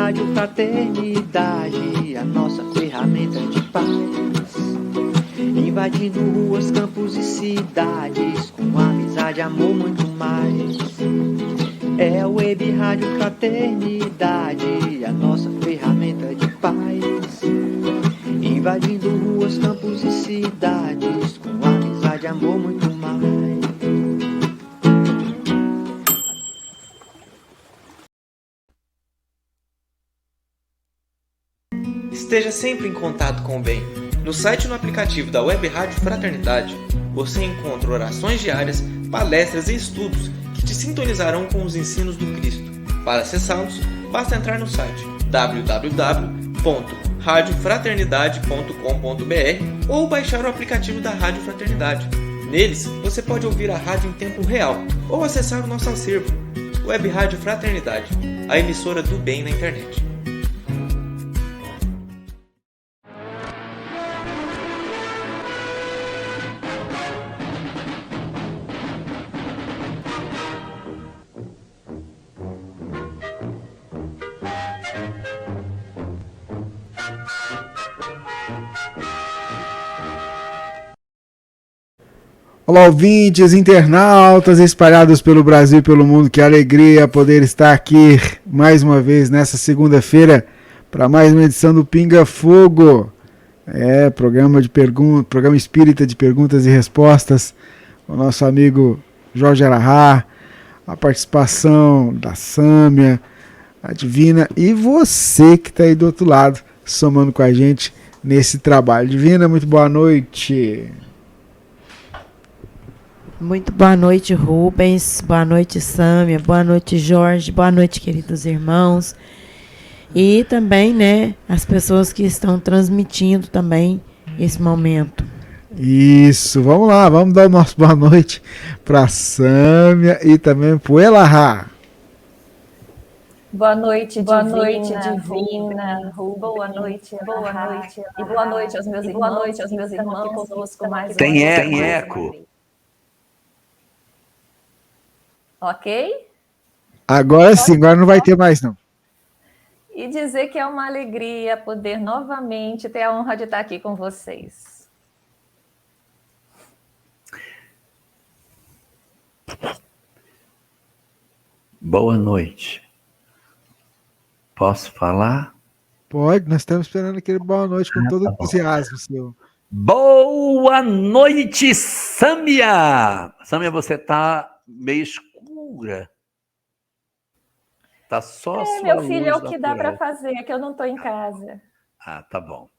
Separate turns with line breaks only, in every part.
Rádio Fraternidade, a nossa ferramenta de paz. Invadindo ruas, campos e cidades, com amizade, amor, muito mais. É a Web Rádio Fraternidade, a nossa ferramenta de paz. Invadindo ruas, campos e cidades, com amizade, amor, muito mais.
Esteja sempre em contato com o bem. No site e no aplicativo da Web Rádio Fraternidade, você encontra orações diárias, palestras e estudos que te sintonizarão com os ensinos do Cristo. Para acessá-los, basta entrar no site www.radiofraternidade.com.br ou baixar o aplicativo da Rádio Fraternidade. Neles, você pode ouvir a rádio em tempo real ou acessar o nosso acervo. Web Rádio Fraternidade, a emissora do bem na internet.
Olá, ouvintes, internautas espalhados pelo Brasil e pelo mundo. Que alegria poder estar aqui mais uma vez nessa segunda-feira para mais uma edição do Pinga Fogo. Programa espírita de perguntas e respostas. O nosso amigo Jorge Arahá, a participação da Sâmia, a Divina e você que está aí do outro lado, somando com a gente nesse trabalho. Divina, muito boa noite.
Muito boa noite, Rubens. Boa noite, Sâmia. Boa noite, Jorge. Boa noite, queridos irmãos. E também, as pessoas que estão transmitindo também esse momento.
Isso, vamos lá, vamos dar o nosso boa noite para Sâmia e também para o Elahá.
Boa noite, Divina, Rubens. Boa noite. E boa noite aos meus irmãos que estão aqui conosco mais
Tem eco.
Ok?
Agora sim, agora não vai ter mais não.
E dizer que é uma alegria poder novamente ter a honra de estar aqui com vocês.
Boa noite. Posso falar?
Pode, nós estamos esperando aquele boa noite com todo entusiasmo seu.
Boa noite, Sâmia! Sâmia, você está meio escura. Tá só sua
meu filho, é o que
natural.
dá para fazer, é que eu não estou em casa.
Ah, tá bom.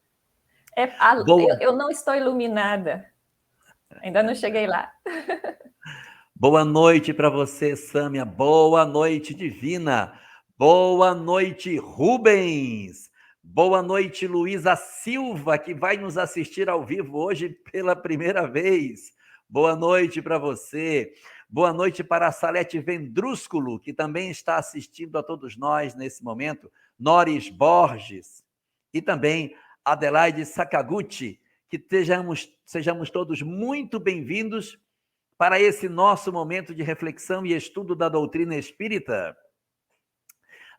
Eu não estou iluminada. Ainda não cheguei lá.
Boa noite para você, Sâmia. Boa noite, Divina. Boa noite, Rubens. Boa noite, Luísa Silva, que vai nos assistir ao vivo hoje pela primeira vez. Boa noite para você. Boa noite para a Salete Vendrúsculo, que também está assistindo a todos nós nesse momento. Noris Borges. E também Adelaide Sakaguchi. Que sejamos todos muito bem-vindos para esse nosso momento de reflexão e estudo da doutrina espírita,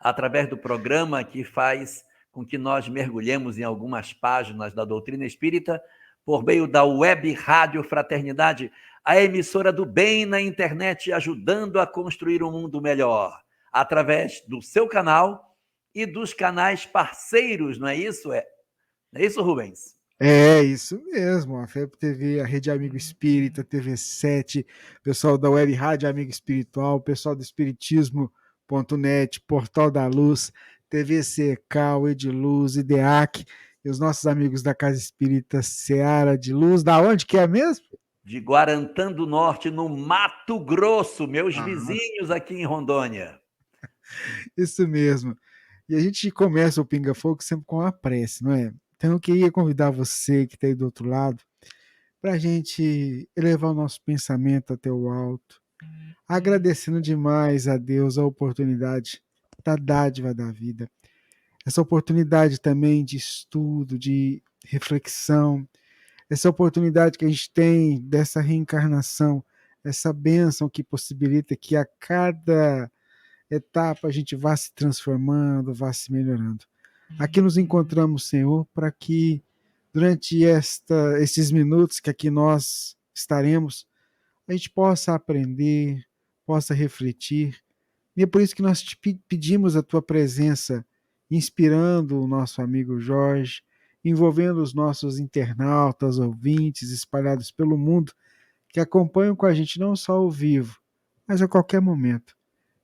através do programa que faz com que nós mergulhemos em algumas páginas da doutrina espírita, por meio da Web Rádio Fraternidade, a emissora do bem na internet, ajudando a construir um mundo melhor, através do seu canal e dos canais parceiros, não é isso? Não é isso, Rubens?
É isso mesmo, a FEB TV, a Rede Amigo Espírita, TV7, pessoal da Web Rádio Amigo Espiritual, pessoal do Espiritismo.net, Portal da Luz, TV Secal, Ediluz, IDEAC, e os nossos amigos da Casa Espírita Seara de Luz, da onde que é mesmo?
De Guarantã do Norte, no Mato Grosso, meus vizinhos aqui em Rondônia.
Isso mesmo. E a gente começa o Pinga Fogo sempre com uma prece, não é? Então eu queria convidar você que está aí do outro lado para a gente elevar o nosso pensamento até o alto, agradecendo demais a Deus a oportunidade da dádiva da vida, essa oportunidade também de estudo, de reflexão, essa oportunidade que a gente tem dessa reencarnação, essa bênção que possibilita que a cada etapa a gente vá se transformando, vá se melhorando. Aqui nos encontramos, Senhor, para que durante esses minutos que aqui nós estaremos, a gente possa aprender, possa refletir. E é por isso que nós te pedimos a tua presença, inspirando o nosso amigo Jorge, envolvendo os nossos internautas, ouvintes espalhados pelo mundo, que acompanham com a gente não só ao vivo, mas a qualquer momento.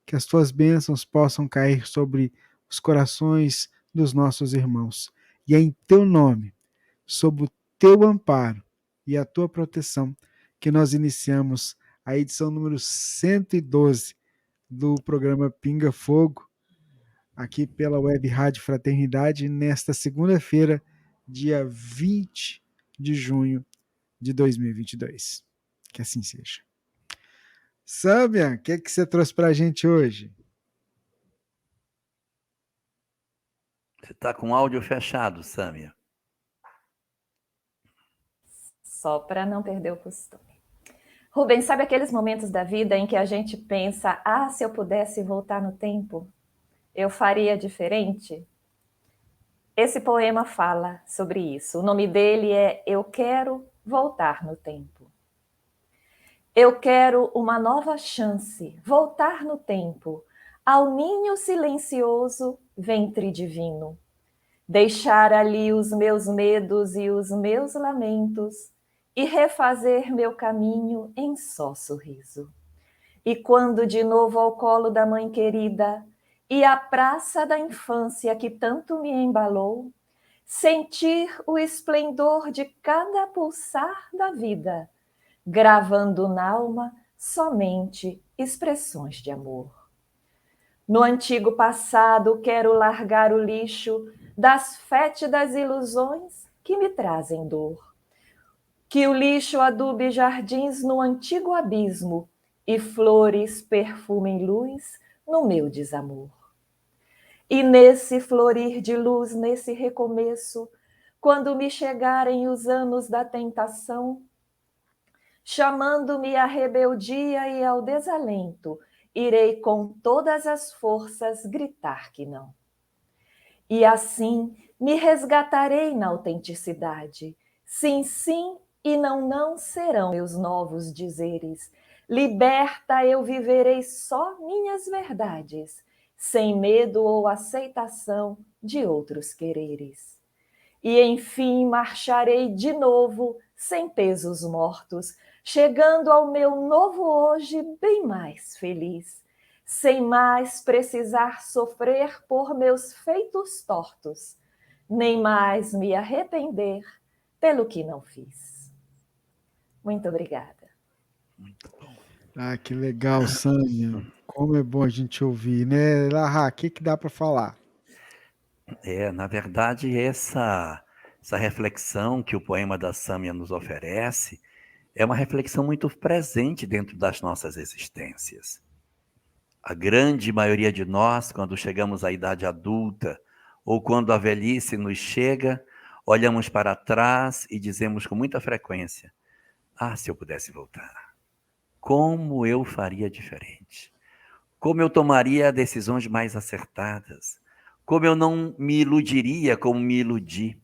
Que as tuas bênçãos possam cair sobre os corações dos nossos irmãos. E é em teu nome, sob o teu amparo e a tua proteção, que nós iniciamos a edição número 112 do programa Pinga Fogo, aqui pela Web Rádio Fraternidade, nesta segunda-feira, dia 20 de junho de 2022. Que assim seja. Sâmia, o que você trouxe para a gente hoje?
Você está com o áudio fechado, Sâmia.
Só para não perder o costume. Rubens, sabe aqueles momentos da vida em que a gente pensa, se eu pudesse voltar no tempo, eu faria diferente? Esse poema fala sobre isso. O nome dele é Eu Quero Voltar no Tempo. Eu quero uma nova chance, voltar no tempo, ao ninho silencioso, ventre divino. Deixar ali os meus medos e os meus lamentos e refazer meu caminho em só sorriso. E quando de novo ao colo da mãe querida e à praça da infância que tanto me embalou, sentir o esplendor de cada pulsar da vida, gravando na alma somente expressões de amor. No antigo passado quero largar o lixo das fétidas ilusões que me trazem dor. Que o lixo adube jardins no antigo abismo e flores perfumem luz no meu desamor. E nesse florir de luz, nesse recomeço, quando me chegarem os anos da tentação, chamando-me à rebeldia e ao desalento, irei com todas as forças gritar que não. E assim me resgatarei na autenticidade. Sim, sim e não, não serão meus novos dizeres. Liberta eu viverei só minhas verdades, sem medo ou aceitação de outros quereres. E enfim marcharei de novo, sem pesos mortos, chegando ao meu novo hoje bem mais feliz, sem mais precisar sofrer por meus feitos tortos, nem mais me arrepender pelo que não fiz. Muito obrigada.
Muito bom.
Que legal, Sâmia. Como é bom a gente ouvir, né? Lahá, o que dá para falar?
Na verdade, essa reflexão que o poema da Sâmia nos oferece é uma reflexão muito presente dentro das nossas existências. A grande maioria de nós, quando chegamos à idade adulta ou quando a velhice nos chega, olhamos para trás e dizemos com muita frequência: se eu pudesse voltar, como eu faria diferente? Como eu tomaria decisões mais acertadas? Como eu não me iludiria como me iludi?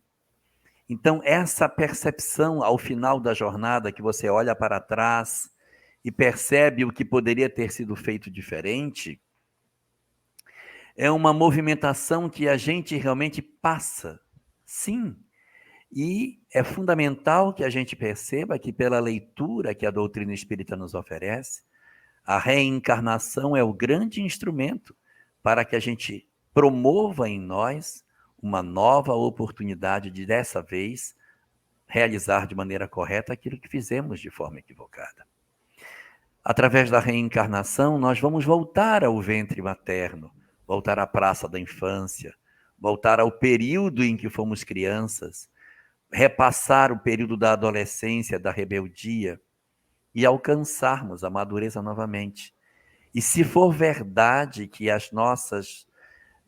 Então, essa percepção ao final da jornada, que você olha para trás e percebe o que poderia ter sido feito diferente, é uma movimentação que a gente realmente passa, sim. E é fundamental que a gente perceba que, pela leitura que a doutrina espírita nos oferece, a reencarnação é o grande instrumento para que a gente promova em nós uma nova oportunidade de, dessa vez, realizar de maneira correta aquilo que fizemos de forma equivocada. Através da reencarnação, nós vamos voltar ao ventre materno, voltar à praça da infância, voltar ao período em que fomos crianças, repassar o período da adolescência, da rebeldia e alcançarmos a madureza novamente. E se for verdade que as nossas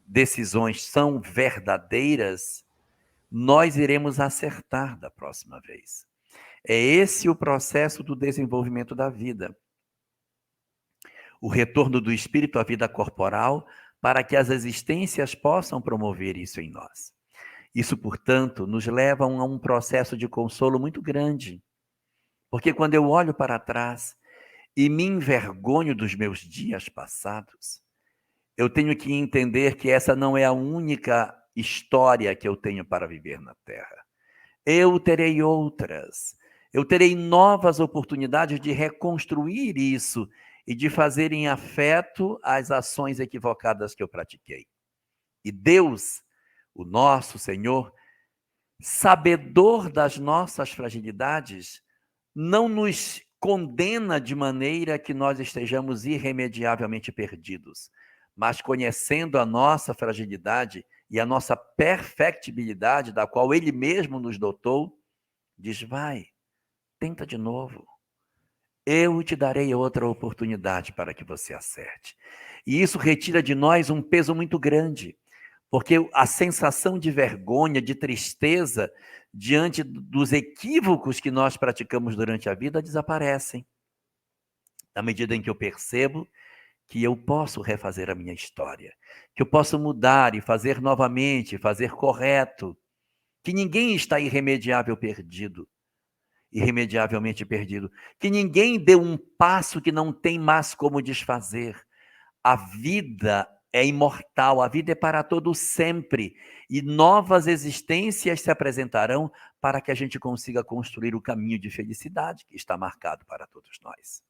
decisões são verdadeiras, nós iremos acertar da próxima vez. É esse o processo do desenvolvimento da vida. o retorno do espírito à vida corporal, para que as existências possam promover isso em nós. Isso, portanto, nos leva a um processo de consolo muito grande, porque quando eu olho para trás e me envergonho dos meus dias passados, eu tenho que entender que essa não é a única história que eu tenho para viver na Terra. Eu terei outras. Eu terei novas oportunidades de reconstruir isso e de fazer em afeto as ações equivocadas que eu pratiquei. E Deus, o nosso Senhor, sabedor das nossas fragilidades, não nos condena de maneira que nós estejamos irremediavelmente perdidos, mas conhecendo a nossa fragilidade e a nossa perfectibilidade, da qual Ele mesmo nos dotou, diz: vai, tenta de novo. Eu te darei outra oportunidade para que você acerte. E isso retira de nós um peso muito grande, porque a sensação de vergonha, de tristeza, diante dos equívocos que nós praticamos durante a vida, desaparecem. Na medida em que eu percebo que eu posso refazer a minha história, que eu posso mudar e fazer novamente, fazer correto, que ninguém está irremediavelmente perdido, que ninguém deu um passo que não tem mais como desfazer. A vida é imortal, a vida é para todo sempre, e novas existências se apresentarão para que a gente consiga construir o caminho de felicidade que está marcado para todos nós.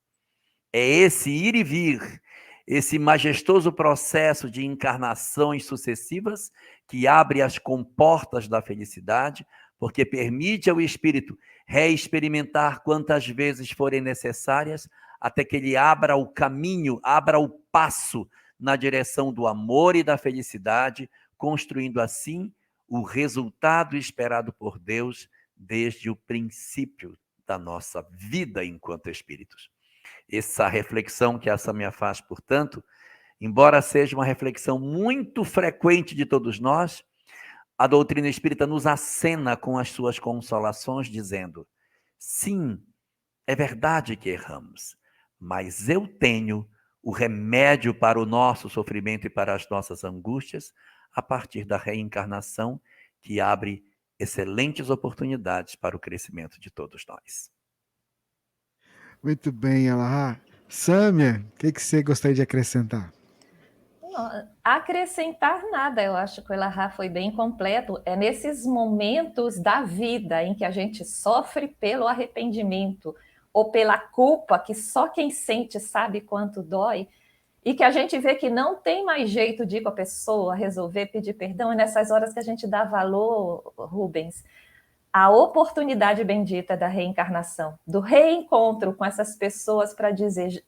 É esse ir e vir, esse majestoso processo de encarnações sucessivas que abre as comportas da felicidade, porque permite ao espírito reexperimentar quantas vezes forem necessárias, até que ele abra o caminho, abra o passo na direção do amor e da felicidade, construindo assim o resultado esperado por Deus desde o princípio da nossa vida enquanto espíritos. Essa reflexão que a Sâmia faz, portanto, embora seja uma reflexão muito frequente de todos nós, a doutrina espírita nos acena com as suas consolações, dizendo: sim, é verdade que erramos, mas eu tenho o remédio para o nosso sofrimento e para as nossas angústias a partir da reencarnação, que abre excelentes oportunidades para o crescimento de todos nós.
Muito bem, Elahá. Sâmia, o que você gostaria de acrescentar?
Não, acrescentar nada, eu acho que o Elahá foi bem completo. É nesses momentos da vida em que a gente sofre pelo arrependimento ou pela culpa, que só quem sente sabe quanto dói, e que a gente vê que não tem mais jeito de ir com a pessoa, resolver, pedir perdão, e nessas horas que a gente dá valor, Rubens, a oportunidade bendita da reencarnação, do reencontro com essas pessoas para dizer: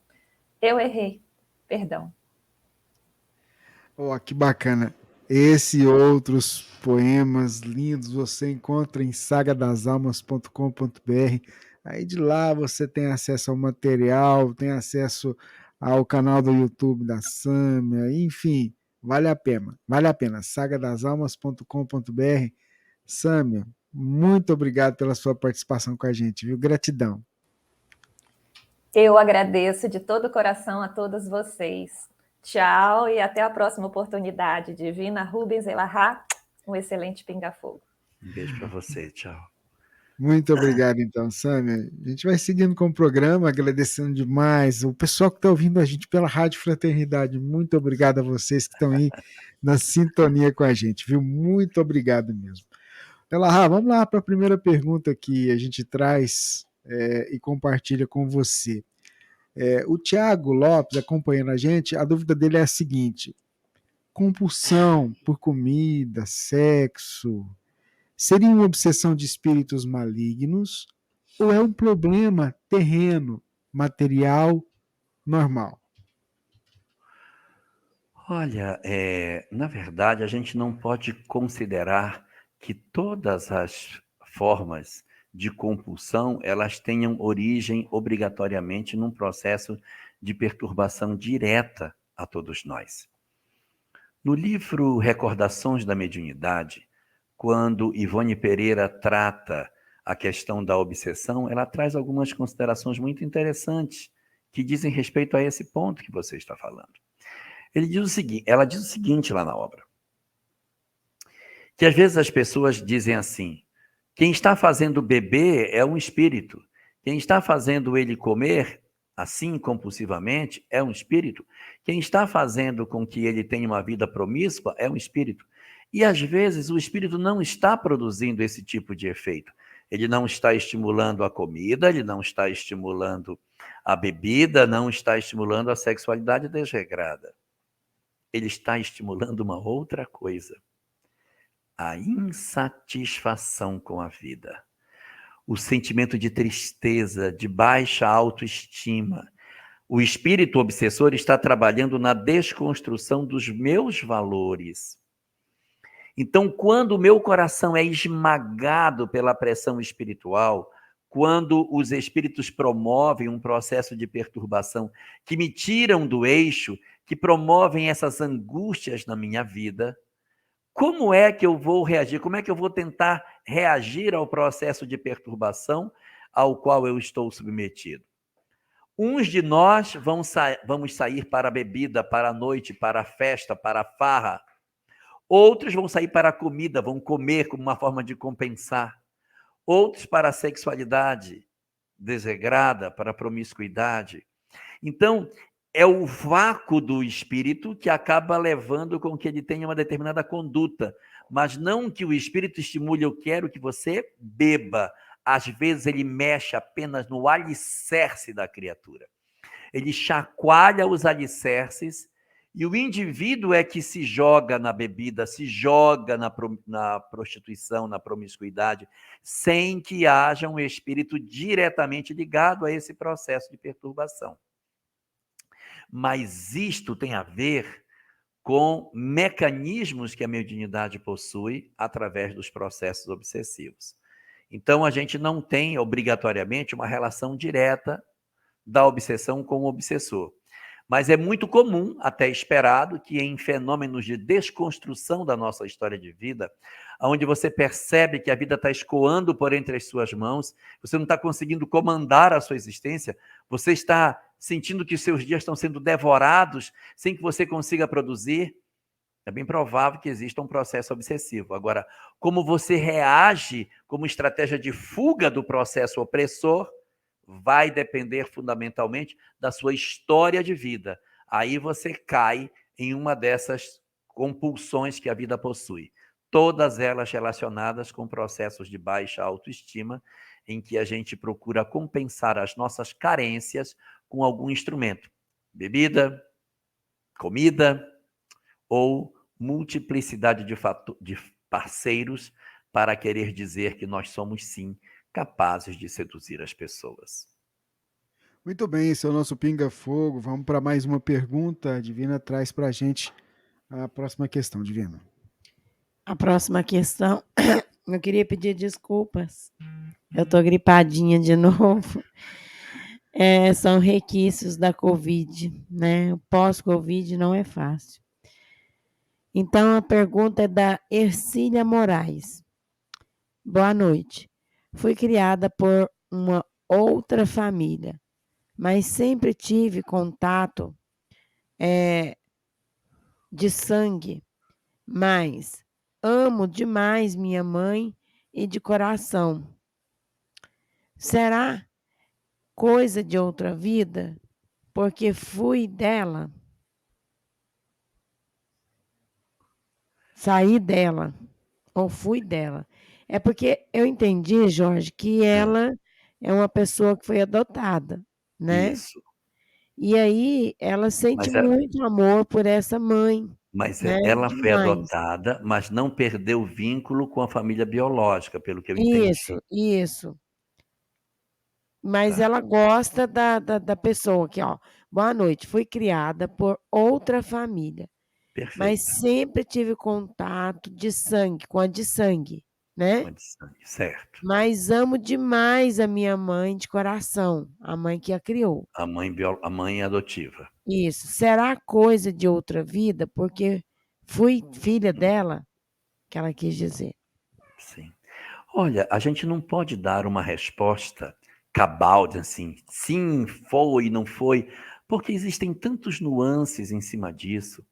eu errei, perdão.
Oh, que bacana. Esse e outros poemas lindos você encontra em sagadasalmas.com.br. Aí de lá você tem acesso ao material, tem acesso ao canal do YouTube da Sâmia, enfim, vale a pena, sagadasalmas.com.br. Sâmia, muito obrigado pela sua participação com a gente, viu? Gratidão.
Eu agradeço de todo o coração a todos vocês. Tchau e até a próxima oportunidade. Divina Rubens Elahá, um excelente pinga-fogo.
Um beijo para você, tchau.
Muito obrigado, então, Sâmia. A gente vai seguindo com o programa, agradecendo demais o pessoal que está ouvindo a gente pela Rádio Fraternidade. Muito obrigado a vocês que estão aí na sintonia com a gente, viu? Muito obrigado mesmo. Elahá, vamos lá para a primeira pergunta que a gente traz e compartilha com você. O Tiago Lopes, acompanhando a gente, a dúvida dele é a seguinte: compulsão por comida, sexo, seria uma obsessão de espíritos malignos ou é um problema terreno, material, normal?
Olha, na verdade, a gente não pode considerar que todas as formas de compulsão, elas tenham origem obrigatoriamente num processo de perturbação direta a todos nós. No livro Recordações da Mediunidade, quando Ivone Pereira trata a questão da obsessão, ela traz algumas considerações muito interessantes que dizem respeito a esse ponto que você está falando. Ela diz o seguinte lá na obra, que às vezes as pessoas dizem assim, quem está fazendo beber é um espírito, quem está fazendo ele comer assim compulsivamente é um espírito, quem está fazendo com que ele tenha uma vida promíscua é um espírito. E às vezes o espírito não está produzindo esse tipo de efeito. Ele não está estimulando a comida, ele não está estimulando a bebida, não está estimulando a sexualidade desregrada. Ele está estimulando uma outra coisa. A insatisfação com a vida. O sentimento de tristeza, de baixa autoestima. O espírito obsessor está trabalhando na desconstrução dos meus valores. Então, quando o meu coração é esmagado pela pressão espiritual, quando os espíritos promovem um processo de perturbação que me tiram do eixo, que promovem essas angústias na minha vida, como é que eu vou reagir? Como é que eu vou tentar reagir ao processo de perturbação ao qual eu estou submetido? Uns de nós vamos sair para a bebida, para a noite, para a festa, para a farra. Outros vão sair para a comida, vão comer como uma forma de compensar. Outros para a sexualidade desregrada, para a promiscuidade. Então, é o vácuo do espírito que acaba levando com que ele tenha uma determinada conduta, mas não que o espírito estimule, eu quero que você beba. Às vezes ele mexe apenas no alicerce da criatura. Ele chacoalha os alicerces e o indivíduo é que se joga na bebida, se joga na prostituição, na promiscuidade, sem que haja um espírito diretamente ligado a esse processo de perturbação. Mas isto tem a ver com mecanismos que a mediunidade possui através dos processos obsessivos. Então, a gente não tem, obrigatoriamente, uma relação direta da obsessão com o obsessor. Mas é muito comum, até esperado, que em fenômenos de desconstrução da nossa história de vida, onde você percebe que a vida está escoando por entre as suas mãos, você não está conseguindo comandar a sua existência, você está sentindo que os seus dias estão sendo devorados sem que você consiga produzir, é bem provável que exista um processo obsessivo. Agora, como você reage como estratégia de fuga do processo opressor, vai depender fundamentalmente da sua história de vida. Aí você cai em uma dessas compulsões que a vida possui. Todas elas relacionadas com processos de baixa autoestima, em que a gente procura compensar as nossas carências com algum instrumento. Bebida, comida ou multiplicidade de parceiros para querer dizer que nós somos, sim, capazes de seduzir as pessoas.
Muito bem, esse é o nosso Pinga Fogo. Vamos para mais uma pergunta. A Divina traz para a gente a próxima questão, Divina.
A próxima questão, eu queria pedir desculpas. Eu estou gripadinha de novo. São requisitos da Covid, né? O pós-Covid não é fácil. Então, a pergunta é da Ercília Moraes. Boa noite. Fui criada por uma outra família, mas sempre tive contato de sangue, mas amo demais minha mãe e de coração. Será coisa de outra vida? Porque fui dela. Saí dela. Ou fui dela. É porque eu entendi, Jorge, que ela é uma pessoa que foi adotada, né?
Isso.
E aí ela sente muito amor por essa mãe.
Mas
né?
ela foi
Demais.
adotada, mas não perdeu o vínculo com a família biológica, pelo que eu entendi.
Isso. Mas
Tá.
ela gosta da pessoa aqui, ó. Boa noite. Fui criada por outra família,
Perfeito.
mas sempre tive contato de sangue, com a de sangue, né?
Com a de sangue, certo.
Mas amo demais a minha mãe de coração, a mãe que a criou.
A mãe adotiva.
Isso. Será coisa de outra vida? Porque fui filha dela, que ela quis dizer.
Sim. Olha, a gente não pode dar uma resposta cabal, assim, sim, foi, não foi, porque existem tantos nuances em cima disso.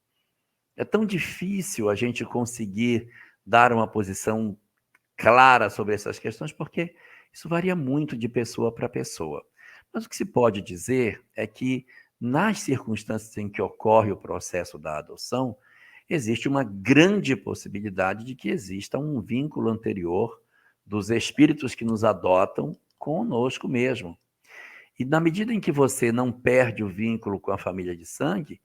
É tão difícil a gente conseguir dar uma posição clara sobre essas questões, porque isso varia muito de pessoa para pessoa. Mas o que se pode dizer é que, nas circunstâncias em que ocorre o processo da adoção, existe uma grande possibilidade de que exista um vínculo anterior dos espíritos que nos adotam conosco mesmo. E na medida em que você não perde o vínculo com a família de sangue,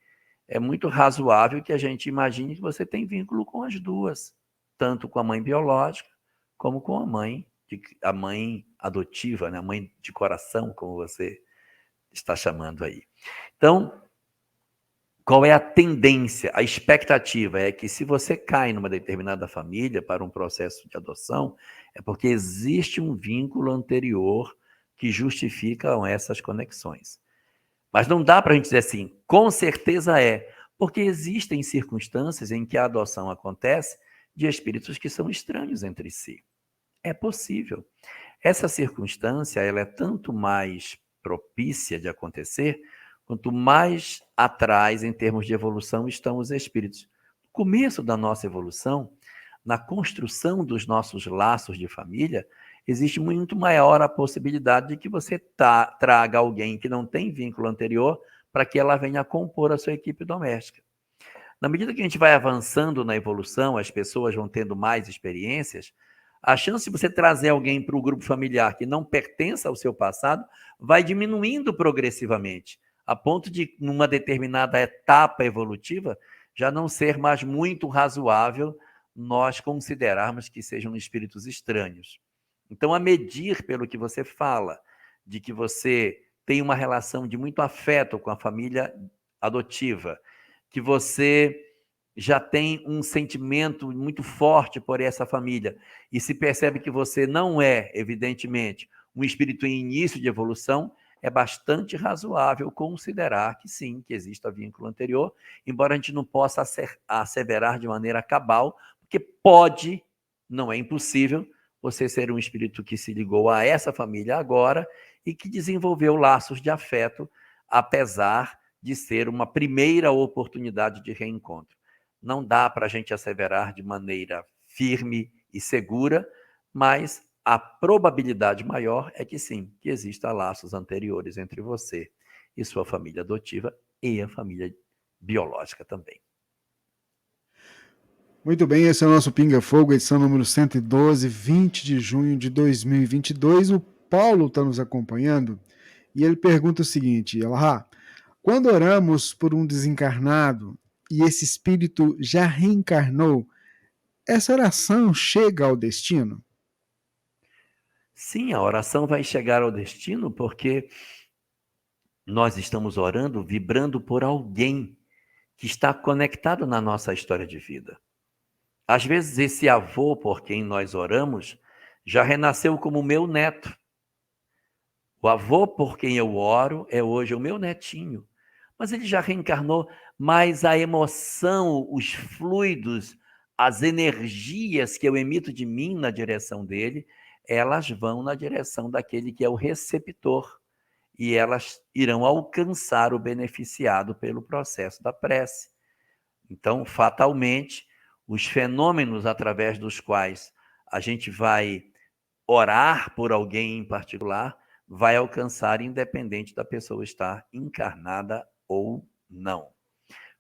é muito razoável que a gente imagine que você tem vínculo com as duas, tanto com a mãe biológica como com a mãe adotiva, né? A mãe de coração, como você está chamando aí. Então, qual é a tendência? A expectativa é que, se você cai numa determinada família para um processo de adoção, é porque existe um vínculo anterior que justifica essas conexões. Mas não dá para a gente dizer assim, com certeza é, porque existem circunstâncias em que a adoção acontece de espíritos que são estranhos entre si. É possível. Essa circunstância, ela é tanto mais propícia de acontecer, quanto mais atrás, em termos de evolução, estão os espíritos. No começo da nossa evolução, na construção dos nossos laços de família, existe muito maior a possibilidade de que você traga alguém que não tem vínculo anterior para que ela venha compor a sua equipe doméstica. Na medida que a gente vai avançando na evolução, as pessoas vão tendo mais experiências, a chance de você trazer alguém para o grupo familiar que não pertença ao seu passado vai diminuindo progressivamente, a ponto de, numa determinada etapa evolutiva, já não ser mais muito razoável nós considerarmos que sejam espíritos estranhos. Então, a medir pelo que você fala, de que você tem uma relação de muito afeto com a família adotiva, que você já tem um sentimento muito forte por essa família e se percebe que você não é, evidentemente, um espírito em início de evolução, é bastante razoável considerar que sim, que exista vínculo anterior, embora a gente não possa asseverar de maneira cabal, porque pode, não é impossível, você ser um espírito que se ligou a essa família agora e que desenvolveu laços de afeto, apesar de ser uma primeira oportunidade de reencontro. Não dá para a gente asseverar de maneira firme e segura, mas a probabilidade maior é que sim, que existam laços anteriores entre você e sua família adotiva e a família biológica também.
Muito bem, esse é o nosso Pinga Fogo, edição número 112, 20 de junho de 2022. O Paulo está nos acompanhando e ele pergunta o seguinte: Elahá, quando oramos por um desencarnado e esse espírito já reencarnou, essa oração chega ao destino?
Sim, a oração vai chegar ao destino porque nós estamos orando, vibrando por alguém que está conectado na nossa história de vida. Às vezes, esse avô por quem nós oramos já renasceu como meu neto. O avô por quem eu oro é hoje o meu netinho. Mas ele já reencarnou, mas a emoção, os fluidos, as energias que eu emito de mim na direção dele, elas vão na direção daquele que é o receptor. E elas irão alcançar o beneficiado pelo processo da prece. Então, fatalmente, os fenômenos através dos quais a gente vai orar por alguém em particular vai alcançar, independente da pessoa estar encarnada ou não.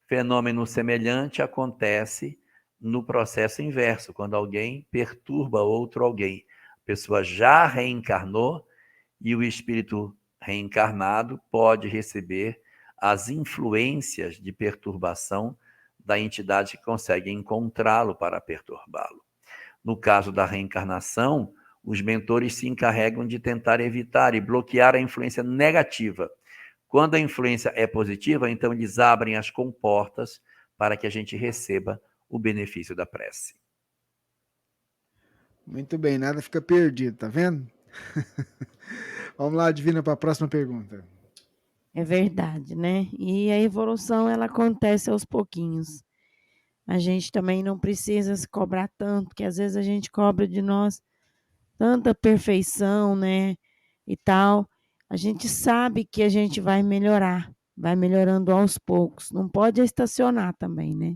Fenômeno semelhante acontece no processo inverso, quando alguém perturba outro alguém. A pessoa já reencarnou e o espírito reencarnado pode receber as influências de perturbação da entidade que consegue encontrá-lo para perturbá-lo. No caso da reencarnação, os mentores se encarregam de tentar evitar e bloquear a influência negativa. Quando a influência é positiva, então eles abrem as comportas para que a gente receba o benefício da prece.
Muito bem, nada fica perdido, tá vendo? Vamos lá, Divina, para a próxima pergunta.
É verdade, né? E a evolução, ela acontece aos pouquinhos. A gente também não precisa se cobrar tanto, porque às vezes a gente cobra de nós tanta perfeição, né? e tal, a gente sabe que a gente vai melhorar, vai melhorando aos poucos. Não pode estacionar também, né?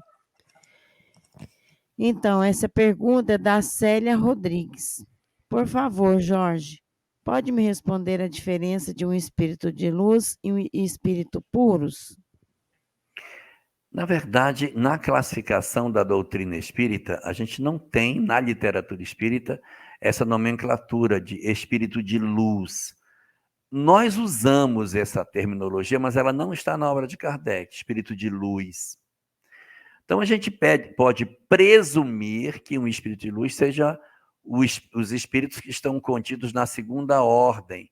Então, essa pergunta é da Célia Rodrigues. Por favor, Jorge, pode me responder a diferença de um espírito de luz e um espírito puros?
Na verdade, na classificação da doutrina espírita, a gente não tem, na literatura espírita, essa nomenclatura de espírito de luz. Nós usamos essa terminologia, mas ela não está na obra de Kardec, espírito de luz. Então, a gente pode presumir que um espírito de luz seja os espíritos que estão contidos na segunda ordem,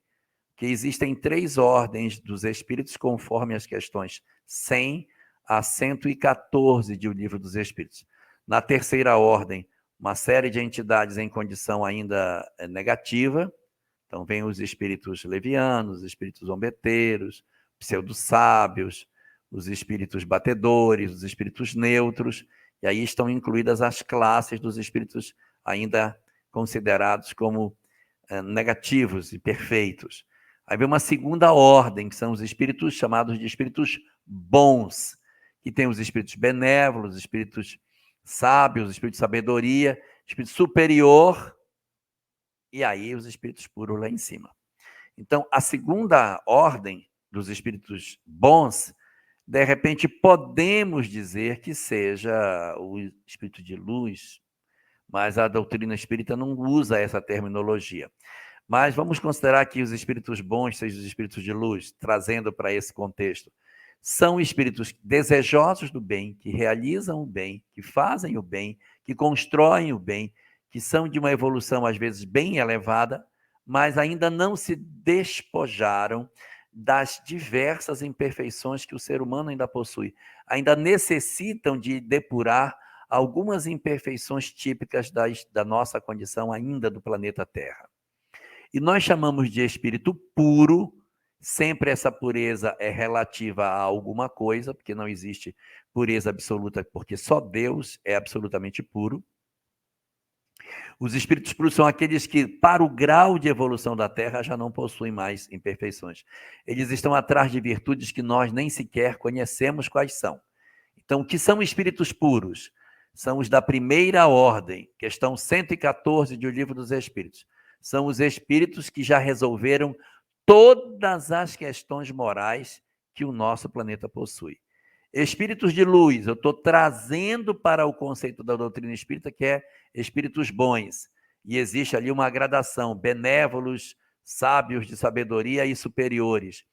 que existem 3 ordens dos espíritos, conforme as questões 100 a 114 de O Livro dos Espíritos. Na terceira ordem, uma série de entidades em condição ainda negativa. Então, vem os espíritos levianos, os espíritos zombeteiros, pseudo-sábios, os espíritos batedores, os espíritos neutros, e aí estão incluídas as classes dos espíritos ainda considerados como negativos e perfeitos. Aí vem uma segunda ordem, que são os espíritos chamados de espíritos bons, que tem os espíritos benévolos, os espíritos sábios, os espíritos de sabedoria, espírito superior, e aí os espíritos puros lá em cima. Então, a segunda ordem dos espíritos bons, de repente, podemos dizer que seja o espírito de luz, mas a doutrina espírita não usa essa terminologia. Mas vamos considerar que os espíritos bons sejam os espíritos de luz, trazendo para esse contexto. São espíritos desejosos do bem, que realizam o bem, que fazem o bem, que constroem o bem, que são de uma evolução, às vezes, bem elevada, mas ainda não se despojaram das diversas imperfeições que o ser humano ainda possui. Ainda necessitam de depurar algumas imperfeições típicas da nossa condição ainda do planeta Terra. E nós chamamos de espírito puro, sempre essa pureza é relativa a alguma coisa, porque não existe pureza absoluta, porque só Deus é absolutamente puro. Os espíritos puros são aqueles que, para o grau de evolução da Terra, já não possuem mais imperfeições. Eles estão atrás de virtudes que nós nem sequer conhecemos quais são. Então, o que são espíritos puros? São os da primeira ordem, questão 114 de O Livro dos Espíritos. São os espíritos que já resolveram todas as questões morais que o nosso planeta possui. Espíritos de luz, eu estou trazendo para o conceito da doutrina espírita, que é espíritos bons. E existe ali uma gradação, benévolos, sábios de sabedoria e superiores.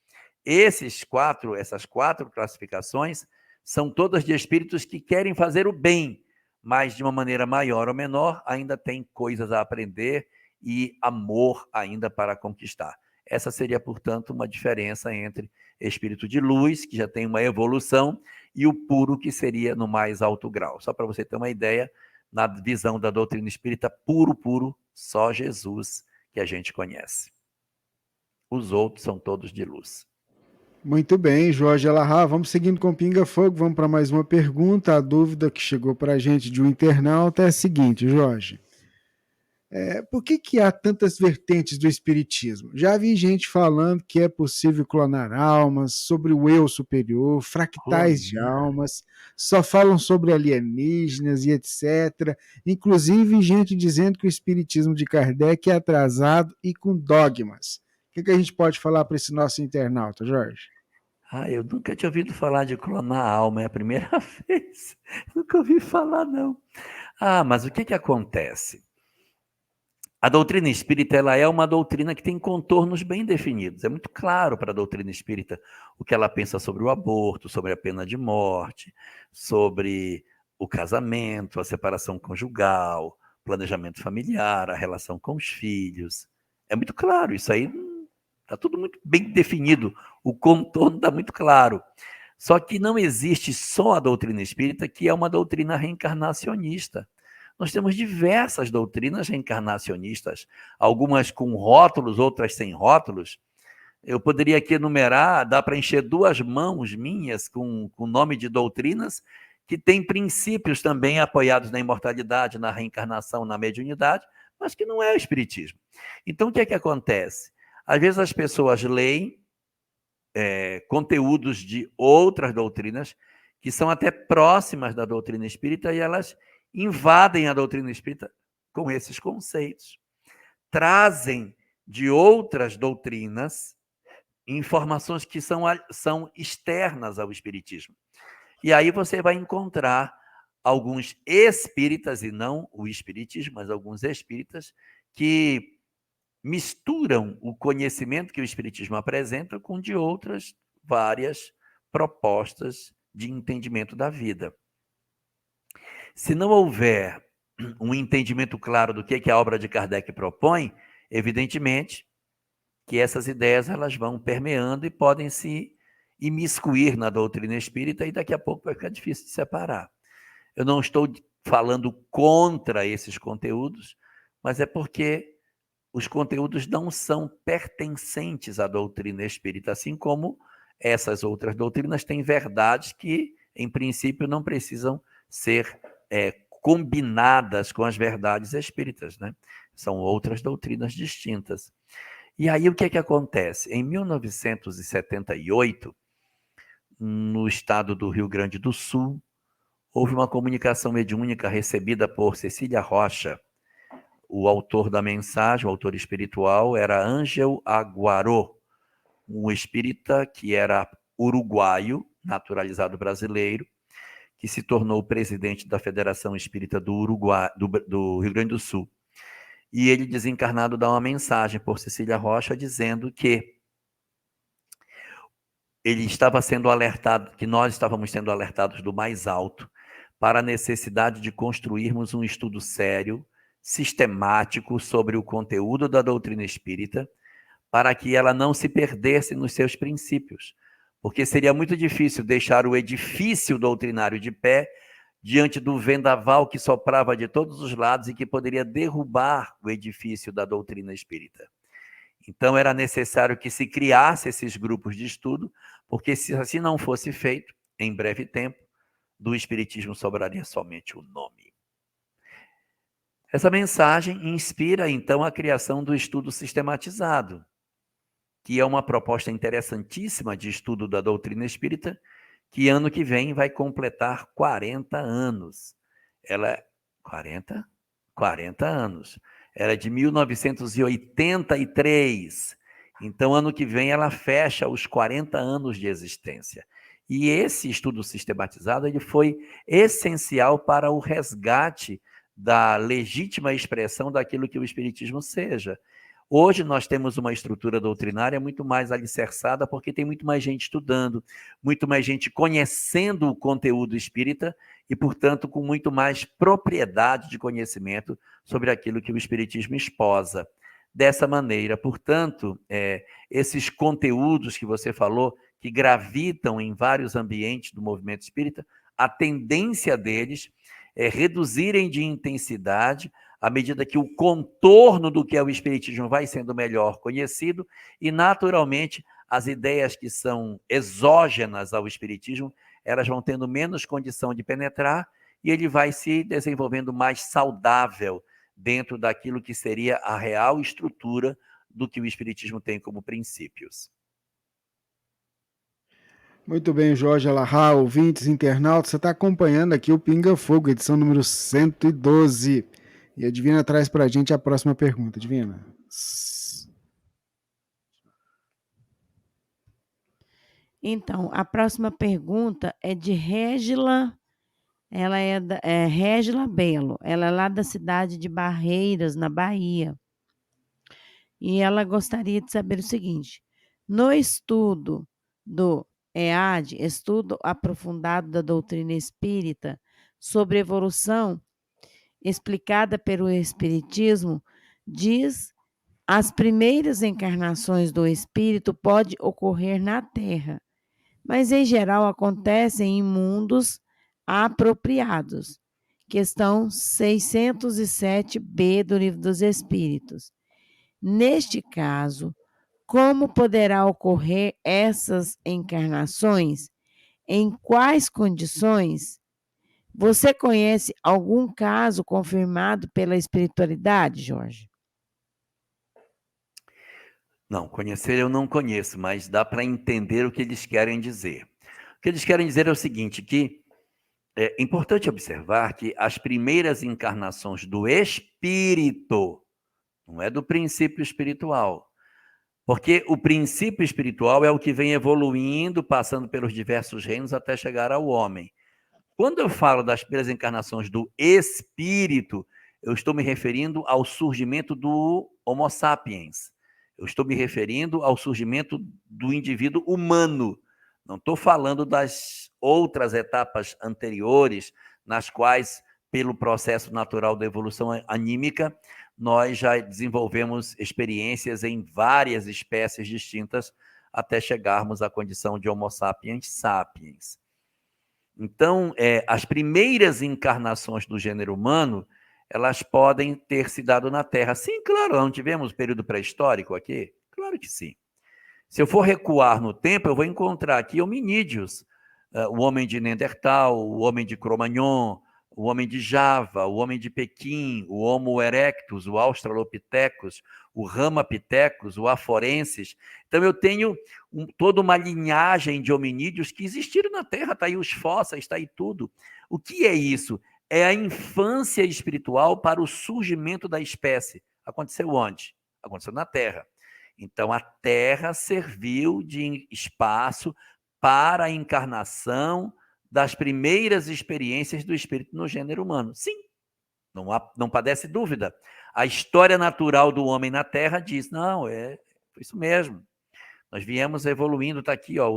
Essas quatro classificações são todas de espíritos que querem fazer o bem, mas de uma maneira maior ou menor, ainda tem coisas a aprender e amor ainda para conquistar. Essa seria, portanto, uma diferença entre espírito de luz, que já tem uma evolução, e o puro, que seria no mais alto grau. Só para você ter uma ideia, na visão da doutrina espírita, puro, só Jesus que a gente conhece. Os outros são todos de luz.
Muito bem, Jorge Alahá. Vamos seguindo com Pinga Fogo, vamos para mais uma pergunta. A dúvida que chegou para a gente de um internauta é a seguinte, Jorge. Por que há tantas vertentes do espiritismo? Já vi gente falando que é possível clonar almas, sobre o eu superior, fractais de almas, só falam sobre alienígenas e etc. Inclusive gente dizendo que o espiritismo de Kardec é atrasado e com dogmas. O que a gente pode falar para esse nosso internauta, Jorge?
Eu nunca tinha ouvido falar de clonar alma, é a primeira vez. Nunca ouvi falar, não. Mas o que acontece? A doutrina espírita, ela é uma doutrina que tem contornos bem definidos. É muito claro para a doutrina espírita o que ela pensa sobre o aborto, sobre a pena de morte, sobre o casamento, a separação conjugal, planejamento familiar, a relação com os filhos. É muito claro, isso aí está tudo muito bem definido, o contorno está muito claro. Só que não existe só a doutrina espírita, que é uma doutrina reencarnacionista. Nós temos diversas doutrinas reencarnacionistas, algumas com rótulos, outras sem rótulos. Eu poderia aqui enumerar, dá para encher 2 mãos minhas com o nome de doutrinas que têm princípios também apoiados na imortalidade, na reencarnação, na mediunidade, mas que não é o espiritismo. Então, o que é que acontece? Às vezes as pessoas leem conteúdos de outras doutrinas que são até próximas da doutrina espírita e elas invadem a doutrina espírita com esses conceitos. Trazem de outras doutrinas informações que são externas ao espiritismo. E aí você vai encontrar alguns espíritas, e não o espiritismo, mas alguns espíritas, que misturam o conhecimento que o espiritismo apresenta com de outras várias propostas de entendimento da vida. Se não houver um entendimento claro do que a obra de Kardec propõe, evidentemente que essas ideias elas vão permeando e podem se imiscuir na doutrina espírita e daqui a pouco vai ficar difícil de separar. Eu não estou falando contra esses conteúdos, mas é porque os conteúdos não são pertencentes à doutrina espírita, assim como essas outras doutrinas têm verdades que, em princípio, não precisam ser combinadas com as verdades espíritas, né? São outras doutrinas distintas. E aí o que acontece? Em 1978, no estado do Rio Grande do Sul, houve uma comunicação mediúnica recebida por Cecília Rocha. O autor da mensagem, o autor espiritual, era Ângel Aguaró, um espírita que era uruguaio, naturalizado brasileiro, que se tornou presidente da Federação Espírita do Uruguai, do Rio Grande do Sul. E ele, desencarnado, dá uma mensagem por Cecília Rocha dizendo que ele estava sendo alertado, que nós estávamos sendo alertados do mais alto para a necessidade de construirmos um estudo sério, sistemático sobre o conteúdo da doutrina espírita, para que ela não se perdesse nos seus princípios, porque seria muito difícil deixar o edifício doutrinário de pé diante do vendaval que soprava de todos os lados e que poderia derrubar o edifício da doutrina espírita. Então era necessário que se criasse esses grupos de estudo, porque se assim não fosse feito, em breve tempo, do espiritismo sobraria somente o nome. Essa mensagem inspira, então, a criação do estudo sistematizado, que é uma proposta interessantíssima de estudo da doutrina espírita, que ano que vem vai completar 40 anos. Ela é 40 anos. Ela é de 1983. Então, ano que vem, ela fecha os 40 anos de existência. E esse estudo sistematizado ele foi essencial para o resgate da legítima expressão daquilo que o espiritismo seja. Hoje nós temos uma estrutura doutrinária muito mais alicerçada, porque tem muito mais gente estudando, muito mais gente conhecendo o conteúdo espírita e, portanto, com muito mais propriedade de conhecimento sobre aquilo que o espiritismo esposa. Dessa maneira, portanto, esses conteúdos que você falou, que gravitam em vários ambientes do movimento espírita, a tendência deles é reduzirem de intensidade à medida que o contorno do que é o espiritismo vai sendo melhor conhecido e, naturalmente, as ideias que são exógenas ao espiritismo, elas vão tendo menos condição de penetrar e ele vai se desenvolvendo mais saudável dentro daquilo que seria a real estrutura do que o espiritismo tem como princípios.
Muito bem, Jorge Alahá, ouvintes, internautas, você está acompanhando aqui o Pinga Fogo, edição número 112. E a Divina traz para a gente a próxima pergunta. Divina.
Então, a próxima pergunta é de Régila. Ela é Régila Belo. Ela é lá da cidade de Barreiras, na Bahia. E ela gostaria de saber o seguinte: no estudo do EAD, estudo aprofundado da doutrina espírita sobre evolução, explicada pelo Espiritismo, diz as primeiras encarnações do espírito pode ocorrer na Terra, mas em geral acontecem em mundos apropriados. Questão 607b do Livro dos Espíritos. Neste caso, como poderá ocorrer essas encarnações? Em quais condições? Você conhece algum caso confirmado pela espiritualidade, Jorge?
Não, conhecer eu não conheço, mas dá para entender o que eles querem dizer. O que eles querem dizer é o seguinte, que é importante observar que as primeiras encarnações do espírito, não é do princípio espiritual, porque o princípio espiritual é o que vem evoluindo, passando pelos diversos reinos até chegar ao homem. Quando eu falo das primeiras encarnações do espírito, eu estou me referindo ao surgimento do Homo sapiens. Eu estou me referindo ao surgimento do indivíduo humano. Não estou falando das outras etapas anteriores, nas quais, pelo processo natural da evolução anímica, nós já desenvolvemos experiências em várias espécies distintas até chegarmos à condição de Homo sapiens sapiens. Então, as primeiras encarnações do gênero humano, elas podem ter se dado na Terra. Sim, claro, não tivemos período pré-histórico aqui? Claro que sim. Se eu for recuar no tempo, eu vou encontrar aqui hominídeos. O homem de Neandertal, o homem de Cro-Magnon, o homem de Java, o homem de Pequim, o Homo erectus, o Australopithecus, o Ramapithecus, o Aforensis. Então, eu tenho toda uma linhagem de hominídeos que existiram na Terra, está aí os fósseis, está aí tudo. O que é isso? É a infância espiritual para o surgimento da espécie. Aconteceu onde? Aconteceu na Terra. Então, a Terra serviu de espaço para a encarnação das primeiras experiências do espírito no gênero humano. Sim, não padece dúvida. A história natural do homem na Terra diz, não, foi isso mesmo. Nós viemos evoluindo, está aqui, ó,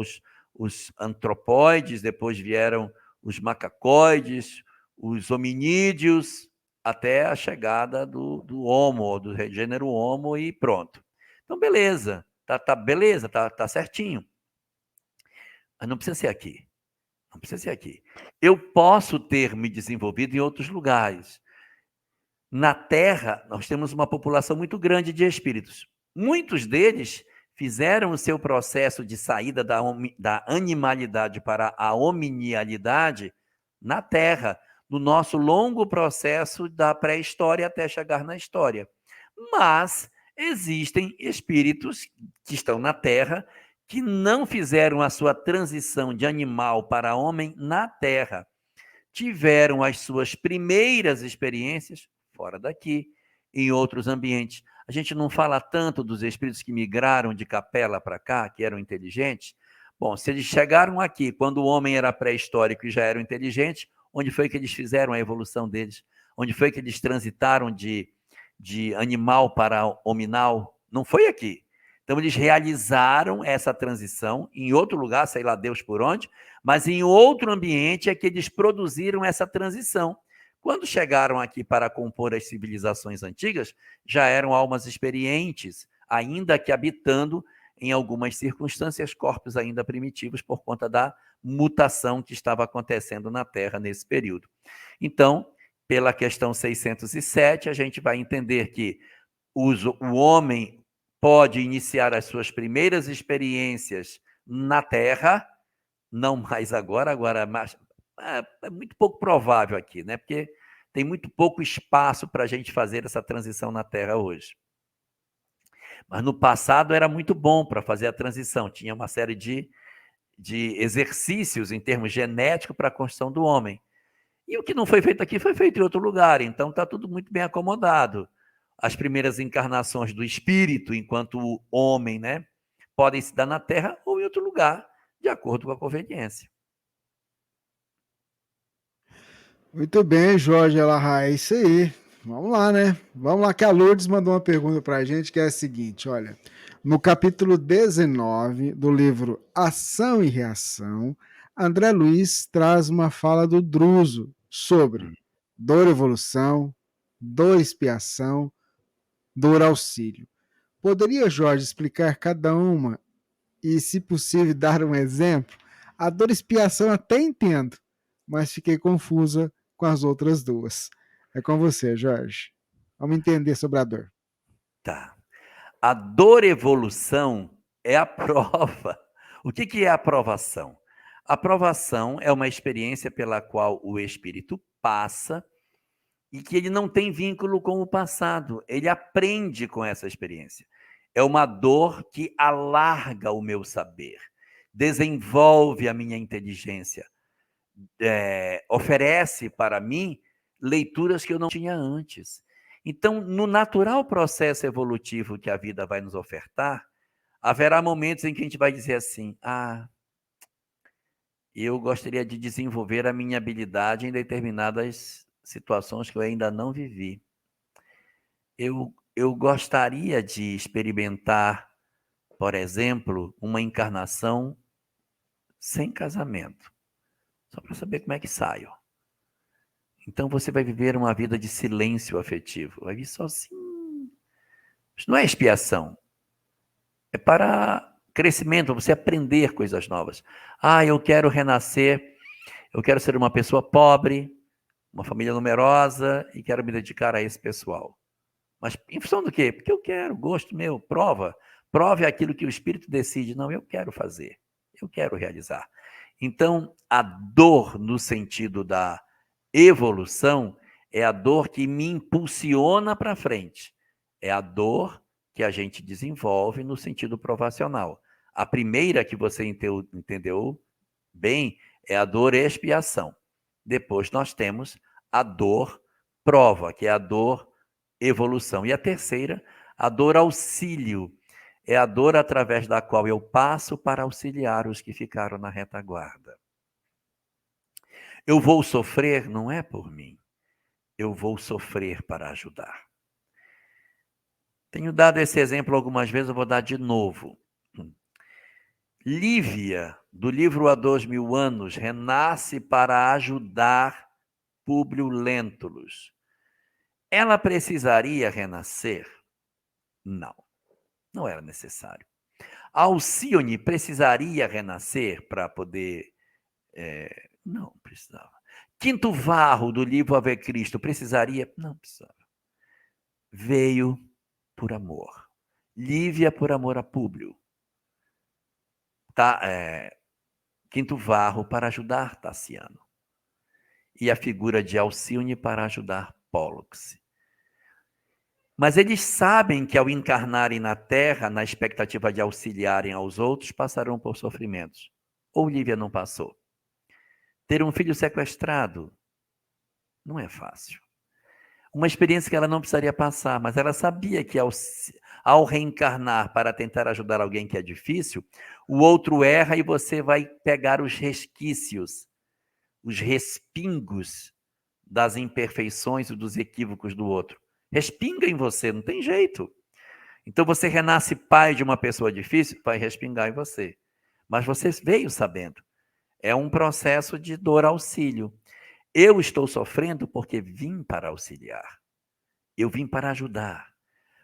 os antropóides, depois vieram os macacoides, os hominídeos, até a chegada do Homo, do gênero Homo, e pronto. Então, beleza, beleza, tá certinho. Mas não precisa ser aqui. Não precisa ser aqui. Eu posso ter me desenvolvido em outros lugares. Na Terra, nós temos uma população muito grande de espíritos. Muitos deles fizeram o seu processo de saída da animalidade para a hominialidade na Terra, no nosso longo processo da pré-história até chegar na história. Mas existem espíritos que estão na Terra que não fizeram a sua transição de animal para homem na Terra. Tiveram as suas primeiras experiências fora daqui, em outros ambientes. A gente não fala tanto dos espíritos que migraram de Capela para cá, que eram inteligentes. Bom, se eles chegaram aqui quando o homem era pré-histórico e já eram inteligentes, onde foi que eles fizeram a evolução deles? Onde foi que eles transitaram de animal para hominal? Não foi aqui. Então, eles realizaram essa transição em outro lugar, sei lá Deus por onde, mas em outro ambiente é que eles produziram essa transição. Quando chegaram aqui para compor as civilizações antigas, já eram almas experientes, ainda que habitando, em algumas circunstâncias, corpos ainda primitivos, por conta da mutação que estava acontecendo na Terra nesse período. Então, pela questão 607, a gente vai entender que o homem pode iniciar as suas primeiras experiências na Terra, não mais agora é muito pouco provável aqui, né? Porque tem muito pouco espaço para a gente fazer essa transição na Terra hoje. Mas no passado era muito bom para fazer a transição, tinha uma série de exercícios em termos genéticos para a construção do homem. E o que não foi feito aqui foi feito em outro lugar, então está tudo muito bem acomodado. As primeiras encarnações do espírito, enquanto homem, né, podem se dar na Terra ou em outro lugar, de acordo com a conveniência.
Muito bem, Jorge Elahá, é isso aí. Vamos lá, né? Vamos lá, que a Lourdes mandou uma pergunta para a gente, que é a seguinte, olha. No capítulo 19 do livro Ação e Reação, André Luiz traz uma fala do Druso sobre dor evolução, dor expiação, dor auxílio. Poderia, Jorge, explicar cada uma e, se possível, dar um exemplo? A dor expiação até entendo, mas fiquei confusa com as outras duas. É com você, Jorge. Vamos entender sobre a dor.
Tá. A dor evolução é a prova. O que é a aprovação? A aprovação é uma experiência pela qual o espírito passa e que ele não tem vínculo com o passado. Ele aprende com essa experiência. É uma dor que alarga o meu saber, desenvolve a minha inteligência, oferece para mim leituras que eu não tinha antes. Então, no natural processo evolutivo que a vida vai nos ofertar, haverá momentos em que a gente vai dizer assim: eu gostaria de desenvolver a minha habilidade em determinadas situações que eu ainda não vivi. Eu gostaria de experimentar, por exemplo, uma encarnação sem casamento, só para saber como é que saio. Então você vai viver uma vida de silêncio afetivo, vai vir sozinho. Isso não é expiação, é para crescimento, você aprender coisas novas. Eu quero renascer, eu quero ser uma pessoa pobre, uma família numerosa e quero me dedicar a esse pessoal. Mas em função do quê? Porque eu quero, gosto meu, prove aquilo que o espírito decide. Não, eu quero fazer, eu quero realizar. Então, a dor no sentido da evolução é a dor que me impulsiona para frente. É a dor que a gente desenvolve no sentido provacional. A primeira que você entendeu bem é a dor expiação. Depois nós temos a dor prova, que é a dor evolução. E a terceira, a dor auxílio. É a dor através da qual eu passo para auxiliar os que ficaram na retaguarda. Eu vou sofrer, não é por mim. Eu vou sofrer para ajudar. Tenho dado esse exemplo algumas vezes, eu vou dar de novo. Lívia, do livro Há 2000 anos, renasce para ajudar Públio Lentulus. Ela precisaria renascer? Não, não era necessário. Alcíone precisaria renascer para poder... não precisava. Quinto Varro, do livro Ave Cristo, precisaria? Não precisava. Veio por amor. Lívia por amor a Públio. Quinto Varro para ajudar Tassiano. E a figura de Alcíone para ajudar Pólux. Mas eles sabem que ao encarnarem na Terra, na expectativa de auxiliarem aos outros, passarão por sofrimentos. Ou Lívia não passou? Ter um filho sequestrado não é fácil. Uma experiência que ela não precisaria passar, mas ela sabia que ao reencarnar para tentar ajudar alguém que é difícil, o outro erra e você vai pegar os resquícios, os respingos das imperfeições e dos equívocos do outro. Respinga em você, não tem jeito. Então você renasce pai de uma pessoa difícil, vai respingar em você. Mas você veio sabendo. É um processo de dor auxílio. Eu estou sofrendo porque vim para auxiliar. Eu vim para ajudar.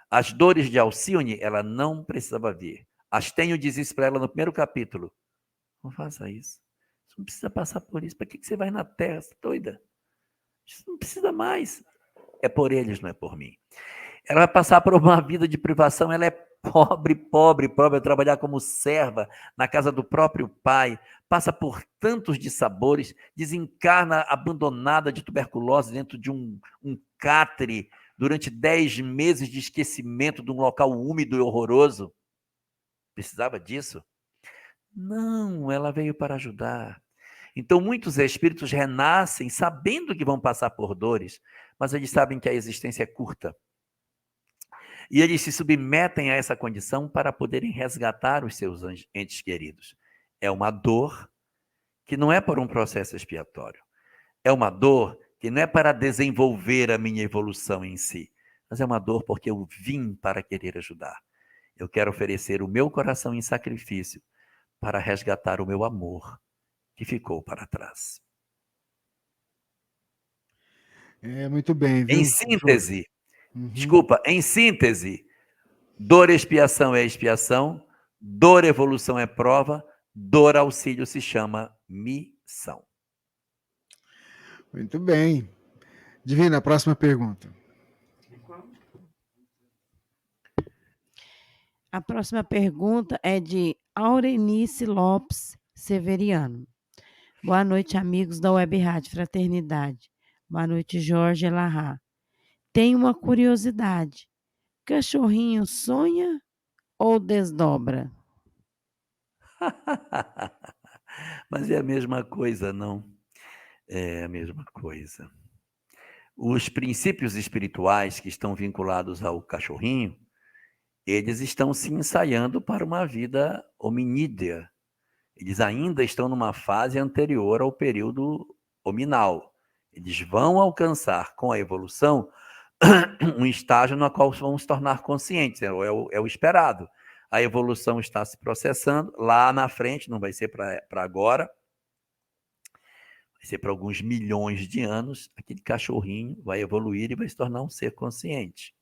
As dores de Alcíone, ela não precisava vir. Astenio diz isso para ela no primeiro capítulo. Não faça isso. Você não precisa passar por isso. Para que você vai na Terra? Você é doida? Você não precisa mais. É por eles, não é por mim. Ela vai passar por uma vida de privação. Ela é pobre, vai trabalhar como serva na casa do próprio pai, passa por tantos dissabores, desencarna abandonada de tuberculose dentro de um catre durante 10 meses de esquecimento de um local úmido e horroroso. Precisava disso? Não, ela veio para ajudar. Então, muitos espíritos renascem sabendo que vão passar por dores, mas eles sabem que a existência é curta. E eles se submetem a essa condição para poderem resgatar os seus entes queridos. É uma dor que não é por um processo expiatório. É uma dor que não é para desenvolver a minha evolução em si, mas é uma dor porque eu vim para querer ajudar. Eu quero oferecer o meu coração em sacrifício para resgatar o meu amor que ficou para trás.
Muito bem, viu?
Em síntese, em síntese, dor expiação é expiação, dor evolução é prova, dor auxílio se chama missão.
Muito bem. Divina, a próxima pergunta.
A próxima pergunta é de Aurenice Lopes Severiano. Boa noite, amigos da Web Rádio Fraternidade. Boa noite, Jorge Elahá. Tenho uma curiosidade. Cachorrinho sonha ou desdobra?
Mas é a mesma coisa, não? É a mesma coisa. Os princípios espirituais que estão vinculados ao cachorrinho, eles estão se ensaiando para uma vida hominídea. Eles ainda estão numa fase anterior ao período hominal. Eles vão alcançar, com a evolução, um estágio no qual vão se tornar conscientes. É o esperado. A evolução está se processando. Lá na frente, não vai ser para agora, vai ser para alguns milhões de anos, aquele cachorrinho vai evoluir e vai se tornar um ser consciente.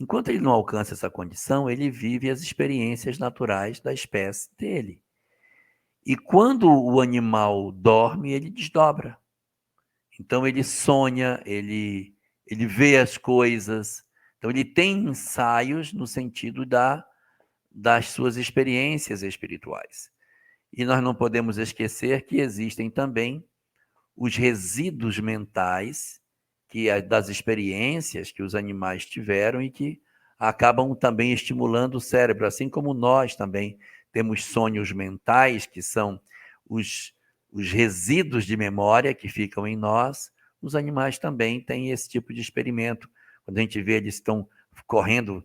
Enquanto ele não alcança essa condição, ele vive as experiências naturais da espécie dele. E quando o animal dorme, ele desdobra. Então ele sonha, ele vê as coisas. Então ele tem ensaios no sentido das suas experiências espirituais. E nós não podemos esquecer que existem também os resíduos mentais das experiências que os animais tiveram e que acabam também estimulando o cérebro, assim como nós também temos sonhos mentais, que são os resíduos de memória que ficam em nós. Os animais também têm esse tipo de experimento. Quando a gente vê eles estão correndo,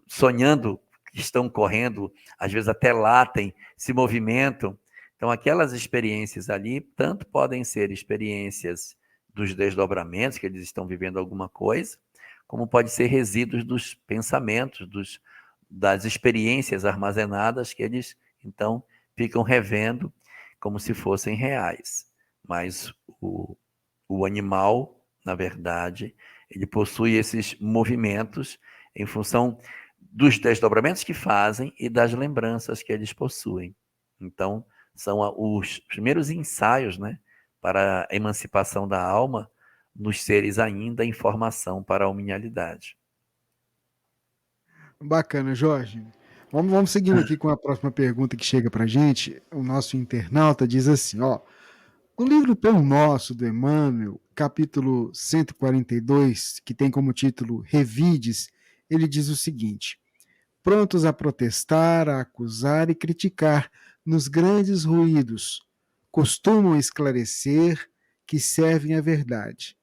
sonhando que estão correndo, às vezes até latem, se movimentam. Então, aquelas experiências ali, tanto podem ser experiências dos desdobramentos, que eles estão vivendo alguma coisa, como pode ser resíduos dos pensamentos, das experiências armazenadas que eles, então, ficam revendo como se fossem reais. Mas o animal, na verdade, ele possui esses movimentos em função dos desdobramentos que fazem e das lembranças que eles possuem. Então, são os primeiros ensaios, né, para a emancipação da alma nos seres ainda em formação para a hominalidade.
Bacana, Jorge. Vamos seguindo aqui com a próxima pergunta que chega para a gente. O nosso internauta diz assim, ó, no livro Pão Nosso, do Emmanuel, capítulo 142, que tem como título Revides, ele diz o seguinte, prontos a protestar, a acusar e criticar nos grandes ruídos, costumam esclarecer que servem à verdade.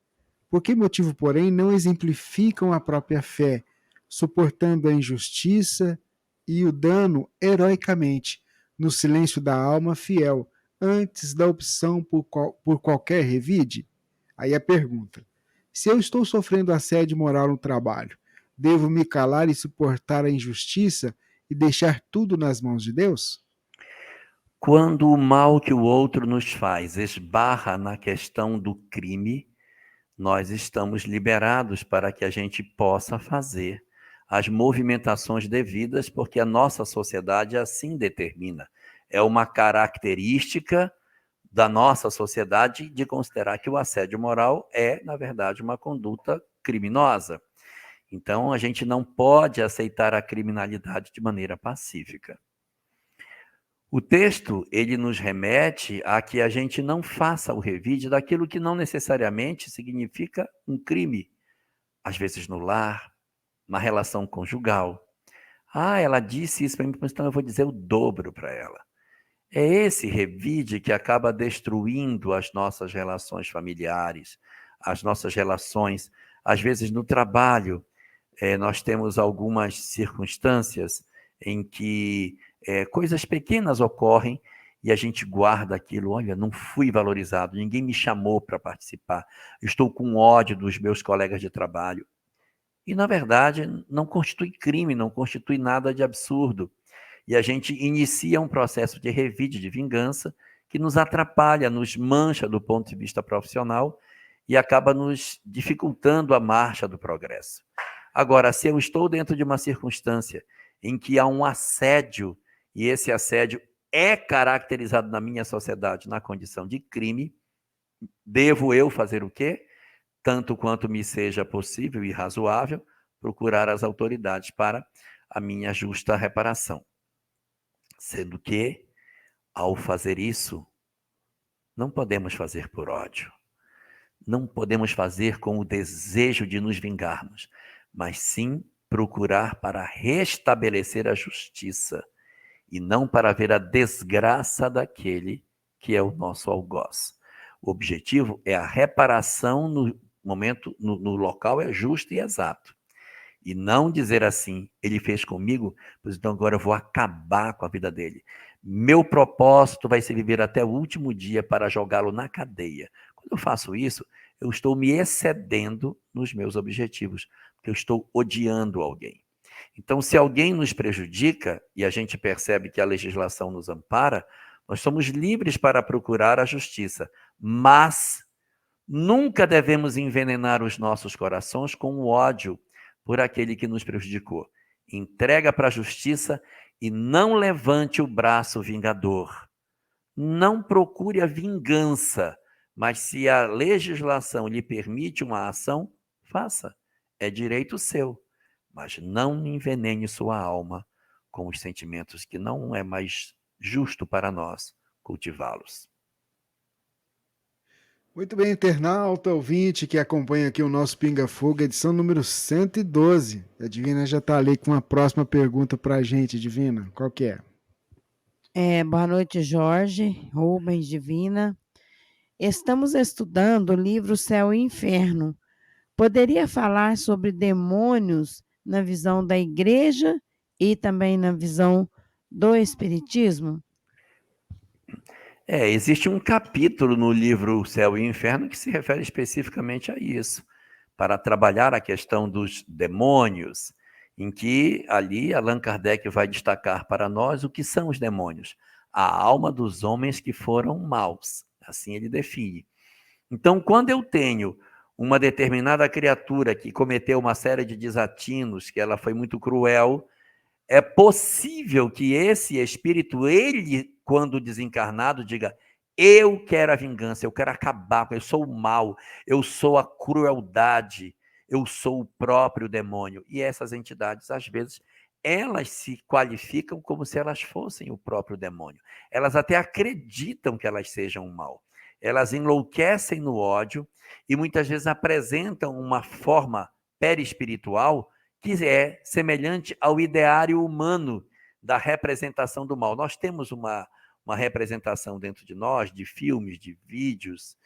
Por que motivo, porém, não exemplificam a própria fé, suportando a injustiça e o dano heroicamente, no silêncio da alma fiel, antes da opção por qualquer revide? Aí a pergunta: se eu estou sofrendo assédio moral no trabalho, devo me calar e suportar a injustiça e deixar tudo nas mãos de Deus?
Quando o mal que o outro nos faz esbarra na questão do crime, nós estamos liberados para que a gente possa fazer as movimentações devidas, porque a nossa sociedade assim determina. É uma característica da nossa sociedade de considerar que o assédio moral é, na verdade, uma conduta criminosa. Então, a gente não pode aceitar a criminalidade de maneira pacífica. O texto, ele nos remete a que a gente não faça o revide daquilo que não necessariamente significa um crime. Às vezes no lar, na relação conjugal. Ah, ela disse isso para mim, então eu vou dizer o dobro para ela. É esse revide que acaba destruindo as nossas relações familiares, as nossas relações, às vezes no trabalho. Nós temos algumas circunstâncias em que coisas pequenas ocorrem e a gente guarda aquilo. Olha, não fui valorizado, ninguém me chamou para participar, estou com ódio dos meus colegas de trabalho. E, na verdade, não constitui crime, não constitui nada de absurdo. E a gente inicia um processo de revide, de vingança, que nos atrapalha, nos mancha do ponto de vista profissional e acaba nos dificultando a marcha do progresso. Agora, se eu estou dentro de uma circunstância em que há um assédio, e esse assédio é caracterizado na minha sociedade na condição de crime, devo eu fazer o quê? Tanto quanto me seja possível e razoável, procurar as autoridades para a minha justa reparação. Sendo que, ao fazer isso, não podemos fazer por ódio. Não podemos fazer com o desejo de nos vingarmos, mas sim procurar para restabelecer a justiça e não para ver a desgraça daquele que é o nosso algoz. O objetivo é a reparação no momento, no local é justo e exato. E não dizer assim, ele fez comigo, pois então agora eu vou acabar com a vida dele. Meu propósito vai ser viver até o último dia para jogá-lo na cadeia. Quando eu faço isso, eu estou me excedendo nos meus objetivos, porque eu estou odiando alguém. Então, se alguém nos prejudica, e a gente percebe que a legislação nos ampara, nós somos livres para procurar a justiça, mas nunca devemos envenenar os nossos corações com o ódio por aquele que nos prejudicou. Entrega para a justiça e não levante o braço vingador. Não procure a vingança, mas se a legislação lhe permite uma ação, faça. É direito seu. Mas não envenene sua alma com os sentimentos que não é mais justo para nós cultivá-los.
Muito bem, internauta, ouvinte que acompanha aqui o nosso Pinga Fogo, edição número 112. A Divina já está ali com uma próxima pergunta para a gente, Divina. Qual que é?
Boa noite, Jorge, Rubens, Divina. Estamos estudando o livro Céu e Inferno. Poderia falar sobre demônios na visão da igreja e também na visão do espiritismo?
Existe um capítulo no livro Céu e Inferno que se refere especificamente a isso, para trabalhar a questão dos demônios, em que ali Allan Kardec vai destacar para nós o que são os demônios. A alma dos homens que foram maus, assim ele define. Então, quando eu tenho uma determinada criatura que cometeu uma série de desatinos, que ela foi muito cruel, é possível que esse espírito, ele, quando desencarnado, diga: eu quero a vingança, eu quero acabar, eu sou o mal, eu sou a crueldade, eu sou o próprio demônio. E essas entidades, às vezes, elas se qualificam como se elas fossem o próprio demônio. Elas até acreditam que elas sejam o mal. Elas enlouquecem no ódio e muitas vezes apresentam uma forma perispiritual que é semelhante ao ideário humano da representação do mal. Nós temos uma representação dentro de nós, de filmes, de vídeos,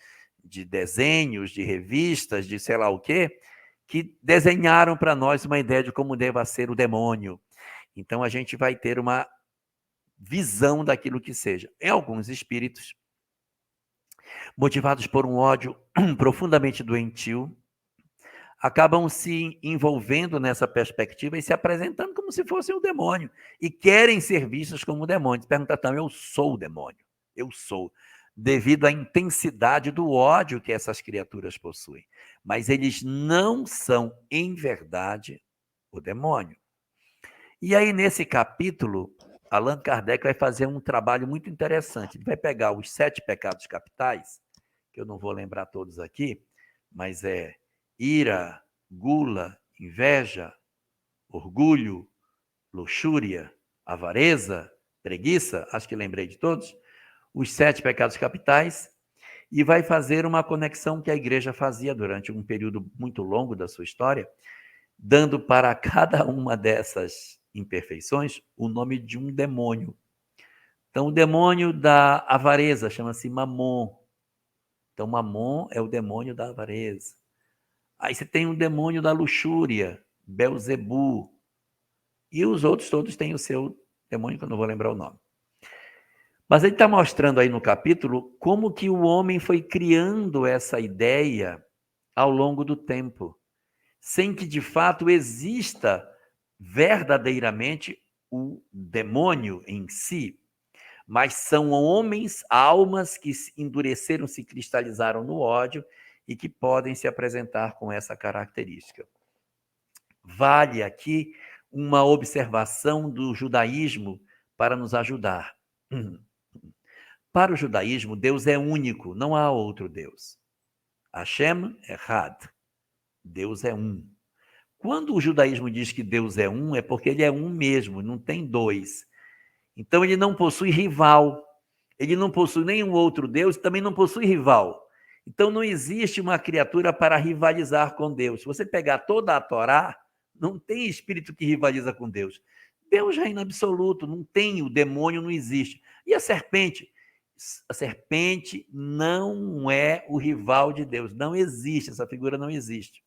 de desenhos, de revistas, de sei lá o quê, que desenharam para nós uma ideia de como deva ser o demônio. Então, a gente vai ter uma visão daquilo que seja. Em alguns espíritos, motivados por um ódio profundamente doentio, acabam se envolvendo nessa perspectiva e se apresentando como se fossem o demônio. E querem ser vistos como demônios. Perguntam, então, eu sou o demônio. Eu sou. Devido à intensidade do ódio que essas criaturas possuem. Mas eles não são, em verdade, o demônio. E aí, nesse capítulo, Allan Kardec vai fazer um trabalho muito interessante. Ele vai pegar os 7 pecados capitais, que eu não vou lembrar todos aqui, mas ira, gula, inveja, orgulho, luxúria, avareza, preguiça, acho que lembrei de todos, os 7 pecados capitais, e vai fazer uma conexão que a igreja fazia durante um período muito longo da sua história, dando para cada uma dessas imperfeições o nome de um demônio. Então, o demônio da avareza chama-se Mamon. Então, Mamon é o demônio da avareza. Aí você tem um demônio da luxúria, Belzebu. E os outros todos têm o seu demônio, que eu não vou lembrar o nome. Mas ele está mostrando aí no capítulo como que o homem foi criando essa ideia ao longo do tempo, sem que de fato exista verdadeiramente o demônio em si, mas são homens, almas que se endureceram, se cristalizaram no ódio e que podem se apresentar com essa característica. Vale aqui uma observação do judaísmo para nos ajudar. Para o judaísmo, Deus é único, não há outro Deus. Hashem Echad. Deus é um. Quando o judaísmo diz que Deus é um, é porque ele é um mesmo, não tem dois. Então ele não possui rival. Ele não possui nenhum outro Deus, também não possui rival. Então não existe uma criatura para rivalizar com Deus. Se você pegar toda a Torá, Não tem espírito que rivaliza com Deus. Deus reina absoluto, não tem, o demônio não existe. E a serpente? A serpente não é o rival de Deus, não existe, essa figura não existe.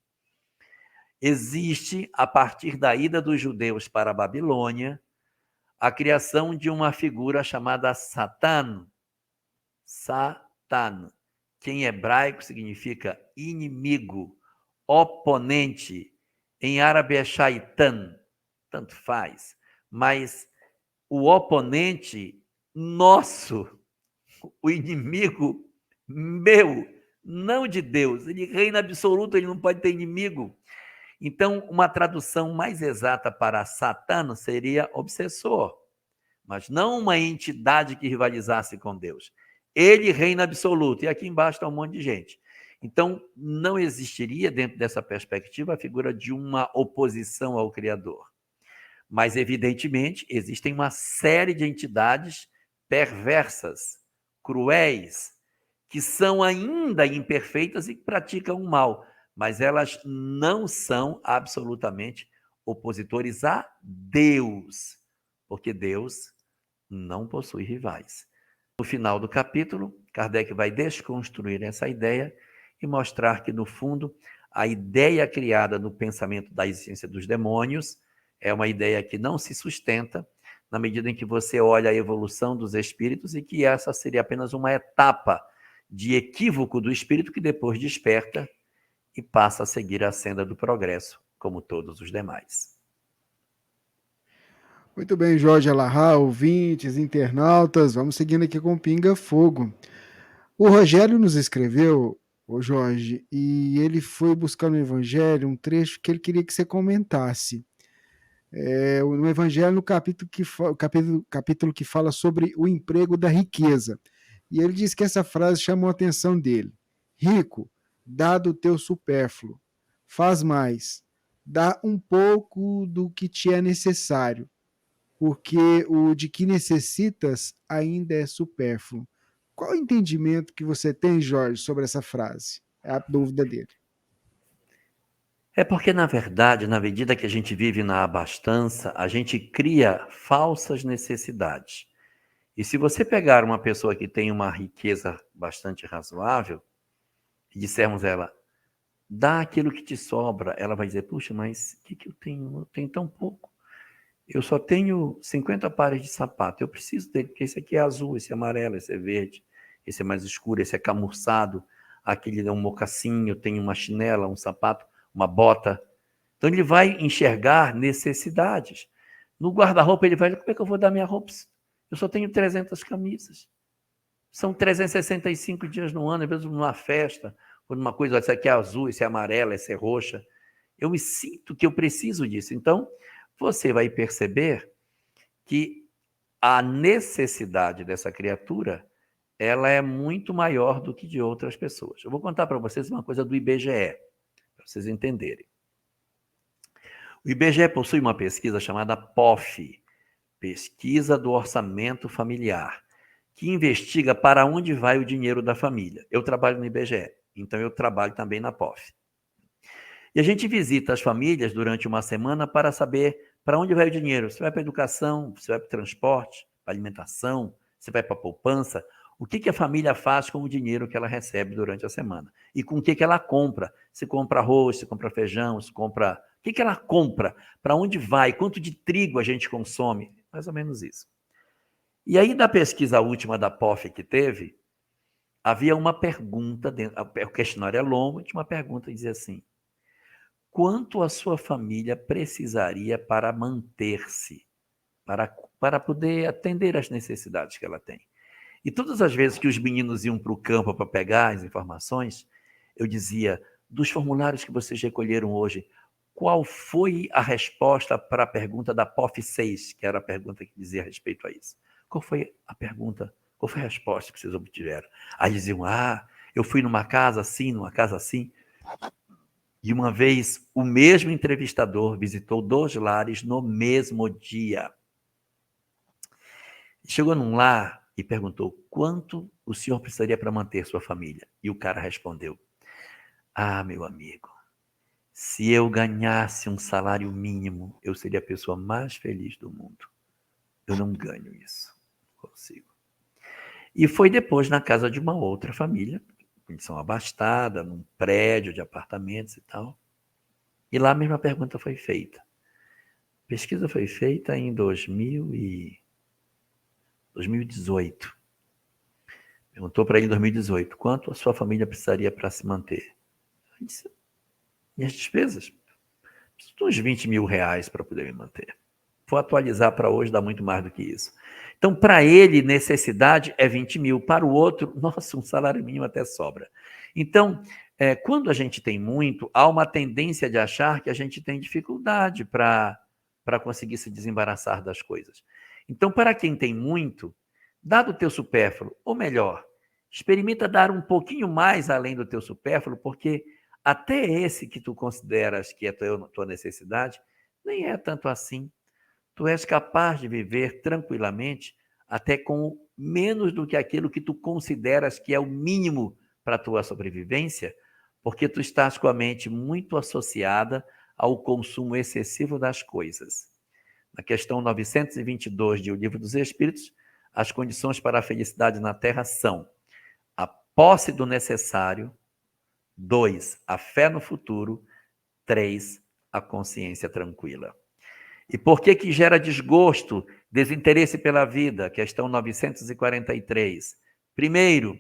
Existe, a partir da ida dos judeus para a Babilônia, a criação de uma figura chamada Satã. Satã, que em hebraico significa inimigo, oponente. Em árabe é shaitan, tanto faz. Mas o oponente nosso, o inimigo meu, não de Deus. Ele reina absoluto, ele não pode ter inimigo. Então, uma tradução mais exata para Satã seria obsessor, mas não uma entidade que rivalizasse com Deus. Ele reina absoluto, e aqui embaixo está um monte de gente. Então, não existiria, dentro dessa perspectiva, a figura de uma oposição ao Criador. Mas, evidentemente, existem uma série de entidades perversas, cruéis, que são ainda imperfeitas e que praticam o mal, mas elas não são absolutamente opositores a Deus, porque Deus não possui rivais. No final do capítulo, Kardec vai desconstruir essa ideia e mostrar que, no fundo, a ideia criada no pensamento da existência dos demônios é uma ideia que não se sustenta na medida em que você olha a evolução dos espíritos e que essa seria apenas uma etapa de equívoco do espírito que depois desperta e passa a seguir a senda do progresso, como todos os demais.
Muito bem, Jorge Alahá, ouvintes, internautas, vamos seguindo aqui com Pinga Fogo. O Rogério nos escreveu, ô Jorge, e ele foi buscar no Evangelho um trecho que ele queria que você comentasse. No Evangelho, no capítulo que fala sobre o emprego da riqueza. E ele diz que essa frase chamou a atenção dele. Rico, dá do teu supérfluo, faz mais, dá um pouco do que te é necessário, porque o de que necessitas ainda é supérfluo. Qual o entendimento que você tem, Jorge, sobre essa frase? É a dúvida dele.
É porque, na verdade, na medida que a gente vive na abastança, a gente cria falsas necessidades. E se você pegar uma pessoa que tem uma riqueza bastante razoável e dissermos a ela, dá aquilo que te sobra, ela vai dizer, puxa, mas o que eu tenho? Eu tenho tão pouco. Eu só tenho 50 pares de sapato, eu preciso dele, porque esse aqui é azul, esse é amarelo, esse é verde, esse é mais escuro, esse é camurçado, aquele é um mocassim, eu tenho uma chinela, um sapato, uma bota. Então ele vai enxergar necessidades. No guarda-roupa ele vai dizer, como é que eu vou dar minha roupa? Eu só tenho 300 camisas. São 365 dias no ano, às vezes numa festa, ou numa coisa, essa aqui é azul, esse é amarela, essa é roxa. Eu me sinto que eu preciso disso. Então, você vai perceber que a necessidade dessa criatura, ela é muito maior do que de outras pessoas. Eu vou contar para vocês uma coisa do IBGE, para vocês entenderem. O IBGE possui uma pesquisa chamada POF, Pesquisa do Orçamento Familiar, que investiga para onde vai o dinheiro da família. Eu trabalho no IBGE, então eu trabalho também na POF. E a gente visita as famílias durante uma semana para saber para onde vai o dinheiro. Você vai para a educação, você vai para o transporte, para a alimentação, você vai para a poupança. O que a família faz com o dinheiro que ela recebe durante a semana? E com o que ela compra? Se compra arroz, se compra feijão, se compra... O que ela compra? Para onde vai? Quanto de trigo a gente consome? Mais ou menos isso. E aí, da pesquisa última da POF que teve, havia uma pergunta, o questionário é longo, tinha uma pergunta que dizia assim, quanto a sua família precisaria para manter-se, para poder atender às necessidades que ela tem? E todas as vezes que os meninos iam para o campo para pegar as informações, eu dizia, dos formulários que vocês recolheram hoje, qual foi a resposta para a pergunta da POF 6, que era a pergunta que dizia a respeito a isso? Qual foi a pergunta, qual foi a resposta que vocês obtiveram? Aí diziam, eu fui numa casa assim, numa casa assim. E uma vez, o mesmo entrevistador visitou 2 lares no mesmo dia. Chegou num lar e perguntou, quanto o senhor precisaria para manter sua família? E o cara respondeu, meu amigo, Se eu ganhasse um salário mínimo, eu seria a pessoa mais feliz do mundo. Eu não ganho isso. Não consigo. E foi depois na casa de uma outra família, condição abastada, num prédio de apartamentos e tal. E lá a mesma pergunta foi feita. A pesquisa foi feita em 2018. Perguntou para ele em 2018, quanto a sua família precisaria para se manter? Ele disse, e as despesas? Preciso de uns 20 mil reais para poder me manter. Vou atualizar para hoje, dá muito mais do que isso. Então, para ele, necessidade é 20 mil. Para o outro, nossa, um salário mínimo até sobra. Então, quando a gente tem muito, há uma tendência de achar que a gente tem dificuldade para conseguir se desembaraçar das coisas. Então, para quem tem muito, dá do teu supérfluo, ou melhor, experimenta dar um pouquinho mais além do teu supérfluo, porque até esse que tu consideras que é tua necessidade, nem é tanto assim. Tu és capaz de viver tranquilamente até com menos do que aquilo que tu consideras que é o mínimo para a tua sobrevivência, porque tu estás com a mente muito associada ao consumo excessivo das coisas. Na questão 922 de O Livro dos Espíritos, as condições para a felicidade na Terra são a posse do necessário, 2, a fé no futuro, 3, a consciência tranquila. E por que gera desgosto, desinteresse pela vida? Questão 943. Primeiro,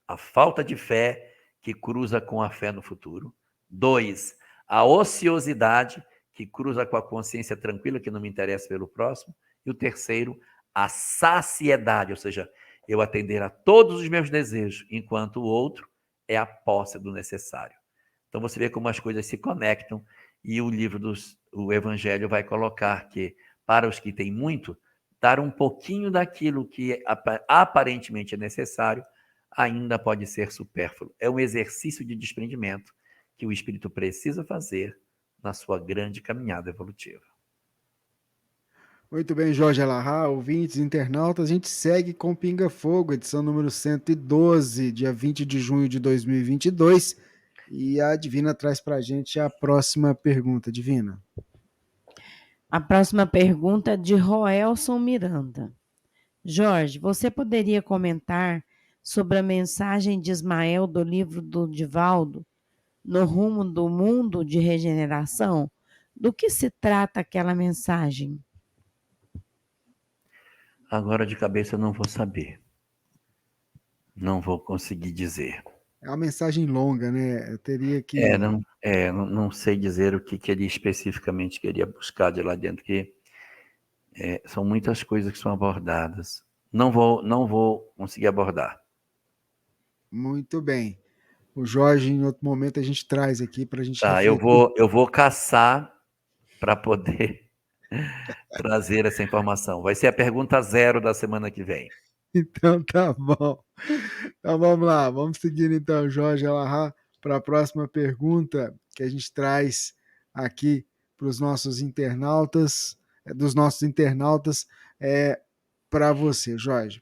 a falta de fé que cruza com a fé no futuro. 2, a ociosidade que cruza com a consciência tranquila, que não me interessa pelo próximo. E o terceiro, a saciedade, ou seja, eu atender a todos os meus desejos, enquanto o outro é a posse do necessário. Então você vê como as coisas se conectam e o Evangelho vai colocar que, para os que têm muito, dar um pouquinho daquilo que aparentemente é necessário ainda pode ser supérfluo. É um exercício de desprendimento que o espírito precisa fazer na sua grande caminhada evolutiva.
Muito bem, Jorge Alahá, ouvintes, internautas, a gente segue com Pinga Fogo, edição número 112, dia 20 de junho de 2022, e a Divina traz para a gente a próxima pergunta. Divina.
A próxima pergunta é de Roelson Miranda. Jorge, você poderia comentar sobre a mensagem de Ismael do livro do Divaldo, No Rumo do Mundo de Regeneração? Do que se trata aquela mensagem?
Agora de cabeça eu não vou saber. Não vou conseguir dizer.
É uma mensagem longa, né? Eu teria que...
Não sei dizer o que ele especificamente queria buscar de lá dentro, que são muitas coisas que são abordadas. Não vou conseguir abordar.
Muito bem. O Jorge, em outro momento, a gente traz aqui para a gente
Tá,
refletir.
eu vou caçar para poder trazer essa informação. Vai ser a pergunta 0 da semana que vem.
Então tá bom. Então vamos lá, vamos seguir então, Jorge Alahá, para a próxima pergunta que a gente traz aqui para os nossos internautas, dos nossos internautas, para você, Jorge.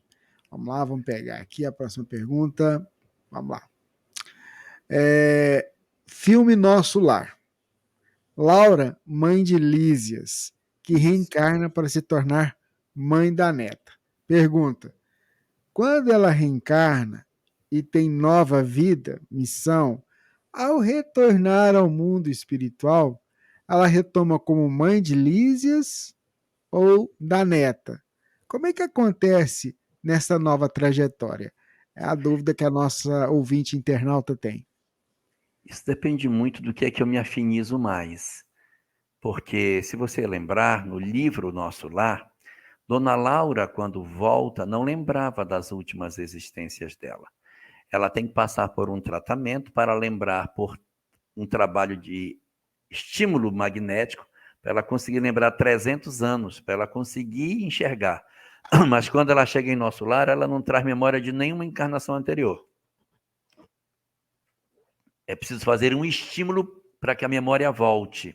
Vamos lá, vamos pegar aqui a próxima pergunta. Vamos lá. Filme Nosso Lar. Laura, mãe de Lísias, que reencarna para se tornar mãe da neta. Pergunta: quando ela reencarna e tem nova vida, missão, ao retornar ao mundo espiritual, ela retoma como mãe de Lísias ou da neta? Como é que acontece nessa nova trajetória? É a dúvida que a nossa ouvinte internauta tem.
Isso depende muito do que é que eu me afinizo mais. Porque, se você lembrar, no livro Nosso Lar, Dona Laura, quando volta, não lembrava das últimas existências dela. Ela tem que passar por um tratamento para lembrar, por um trabalho de estímulo magnético, para ela conseguir lembrar 300 anos, para ela conseguir enxergar. Mas quando ela chega em Nosso Lar, ela não traz memória de nenhuma encarnação anterior. É preciso fazer um estímulo para que a memória volte.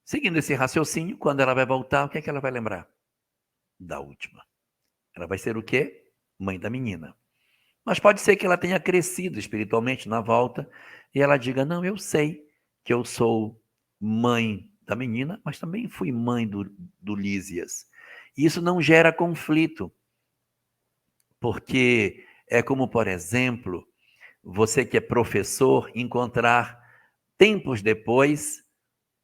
Seguindo esse raciocínio, quando ela vai voltar, o que é que ela vai lembrar? Da última. Ela vai ser o quê? Mãe da menina. Mas pode ser que ela tenha crescido espiritualmente na volta e ela diga: não, eu sei que eu sou mãe da menina, mas também fui mãe do Lísias. E isso não gera conflito, porque é como, por exemplo, você que é professor encontrar tempos depois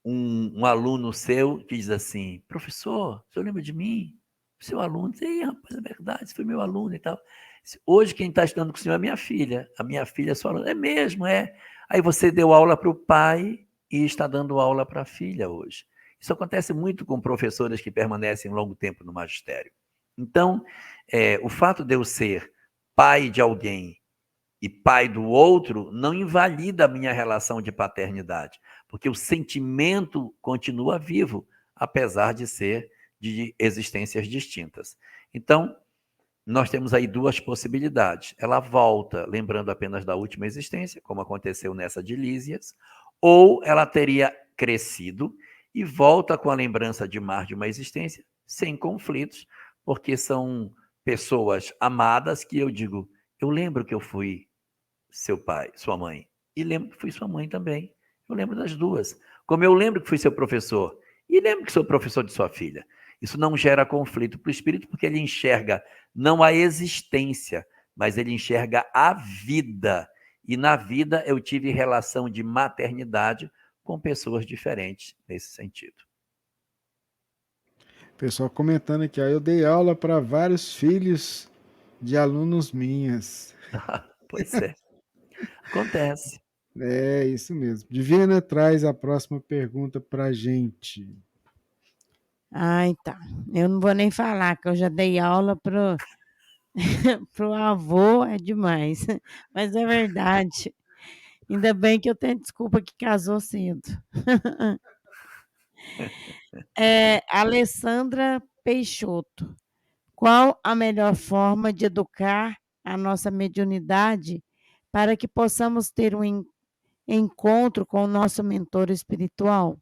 um aluno seu que diz assim: professor, o senhor lembra de mim? Seu aluno, ei, rapaz, é verdade, você foi meu aluno e tal. Hoje quem está estudando com o senhor é minha filha. A minha filha é sua aluna. É mesmo, é. Aí você deu aula para o pai e está dando aula para a filha hoje. Isso acontece muito com professores que permanecem longo tempo no magistério. Então, o fato de eu ser pai de alguém e pai do outro não invalida a minha relação de paternidade, porque o sentimento continua vivo, apesar de ser de existências distintas. Então, nós temos aí duas possibilidades. Ela volta lembrando apenas da última existência, como aconteceu nessa de Lísias, ou ela teria crescido e volta com a lembrança de mais de uma existência, sem conflitos, porque são pessoas amadas que eu digo, eu lembro que eu fui seu pai, sua mãe, e lembro que fui sua mãe também. Eu lembro das duas. Como eu lembro que fui seu professor, e lembro que sou professor de sua filha. Isso não gera conflito para o espírito, porque ele enxerga não a existência, mas ele enxerga a vida. E na vida eu tive relação de maternidade com pessoas diferentes nesse sentido.
Pessoal comentando aqui, ó, eu dei aula para vários filhos de alunos minhas.
Pois é. Acontece.
É isso mesmo. Divina, traz a próxima pergunta para gente.
Ai, tá. Eu não vou nem falar, que eu já dei aula pro, pro avô, é demais. Mas é verdade. Ainda bem que eu tenho desculpa que casou cedo. Alessandra Peixoto. Qual a melhor forma de educar a nossa mediunidade para que possamos ter um encontro com o nosso mentor espiritual?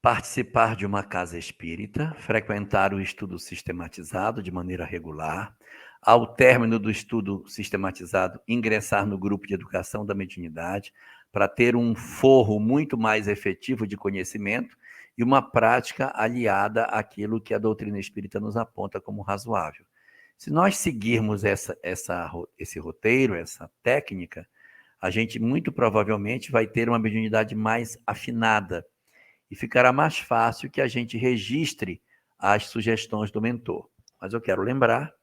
Participar de uma casa espírita, frequentar o estudo sistematizado de maneira regular, ao término do estudo sistematizado, ingressar no grupo de educação da mediunidade, para ter um forro muito mais efetivo de conhecimento e uma prática aliada àquilo que a doutrina espírita nos aponta como razoável. Se nós seguirmos esse roteiro, essa técnica, a gente muito provavelmente vai ter uma mediunidade mais afinada, e ficará mais fácil que a gente registre as sugestões do mentor. Mas eu quero lembrar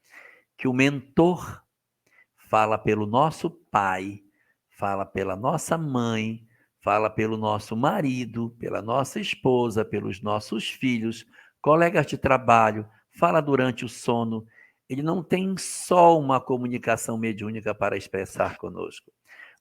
que o mentor fala pelo nosso pai, fala pela nossa mãe, fala pelo nosso marido, pela nossa esposa, pelos nossos filhos, colegas de trabalho, fala durante o sono. Ele não tem só uma comunicação mediúnica para expressar conosco,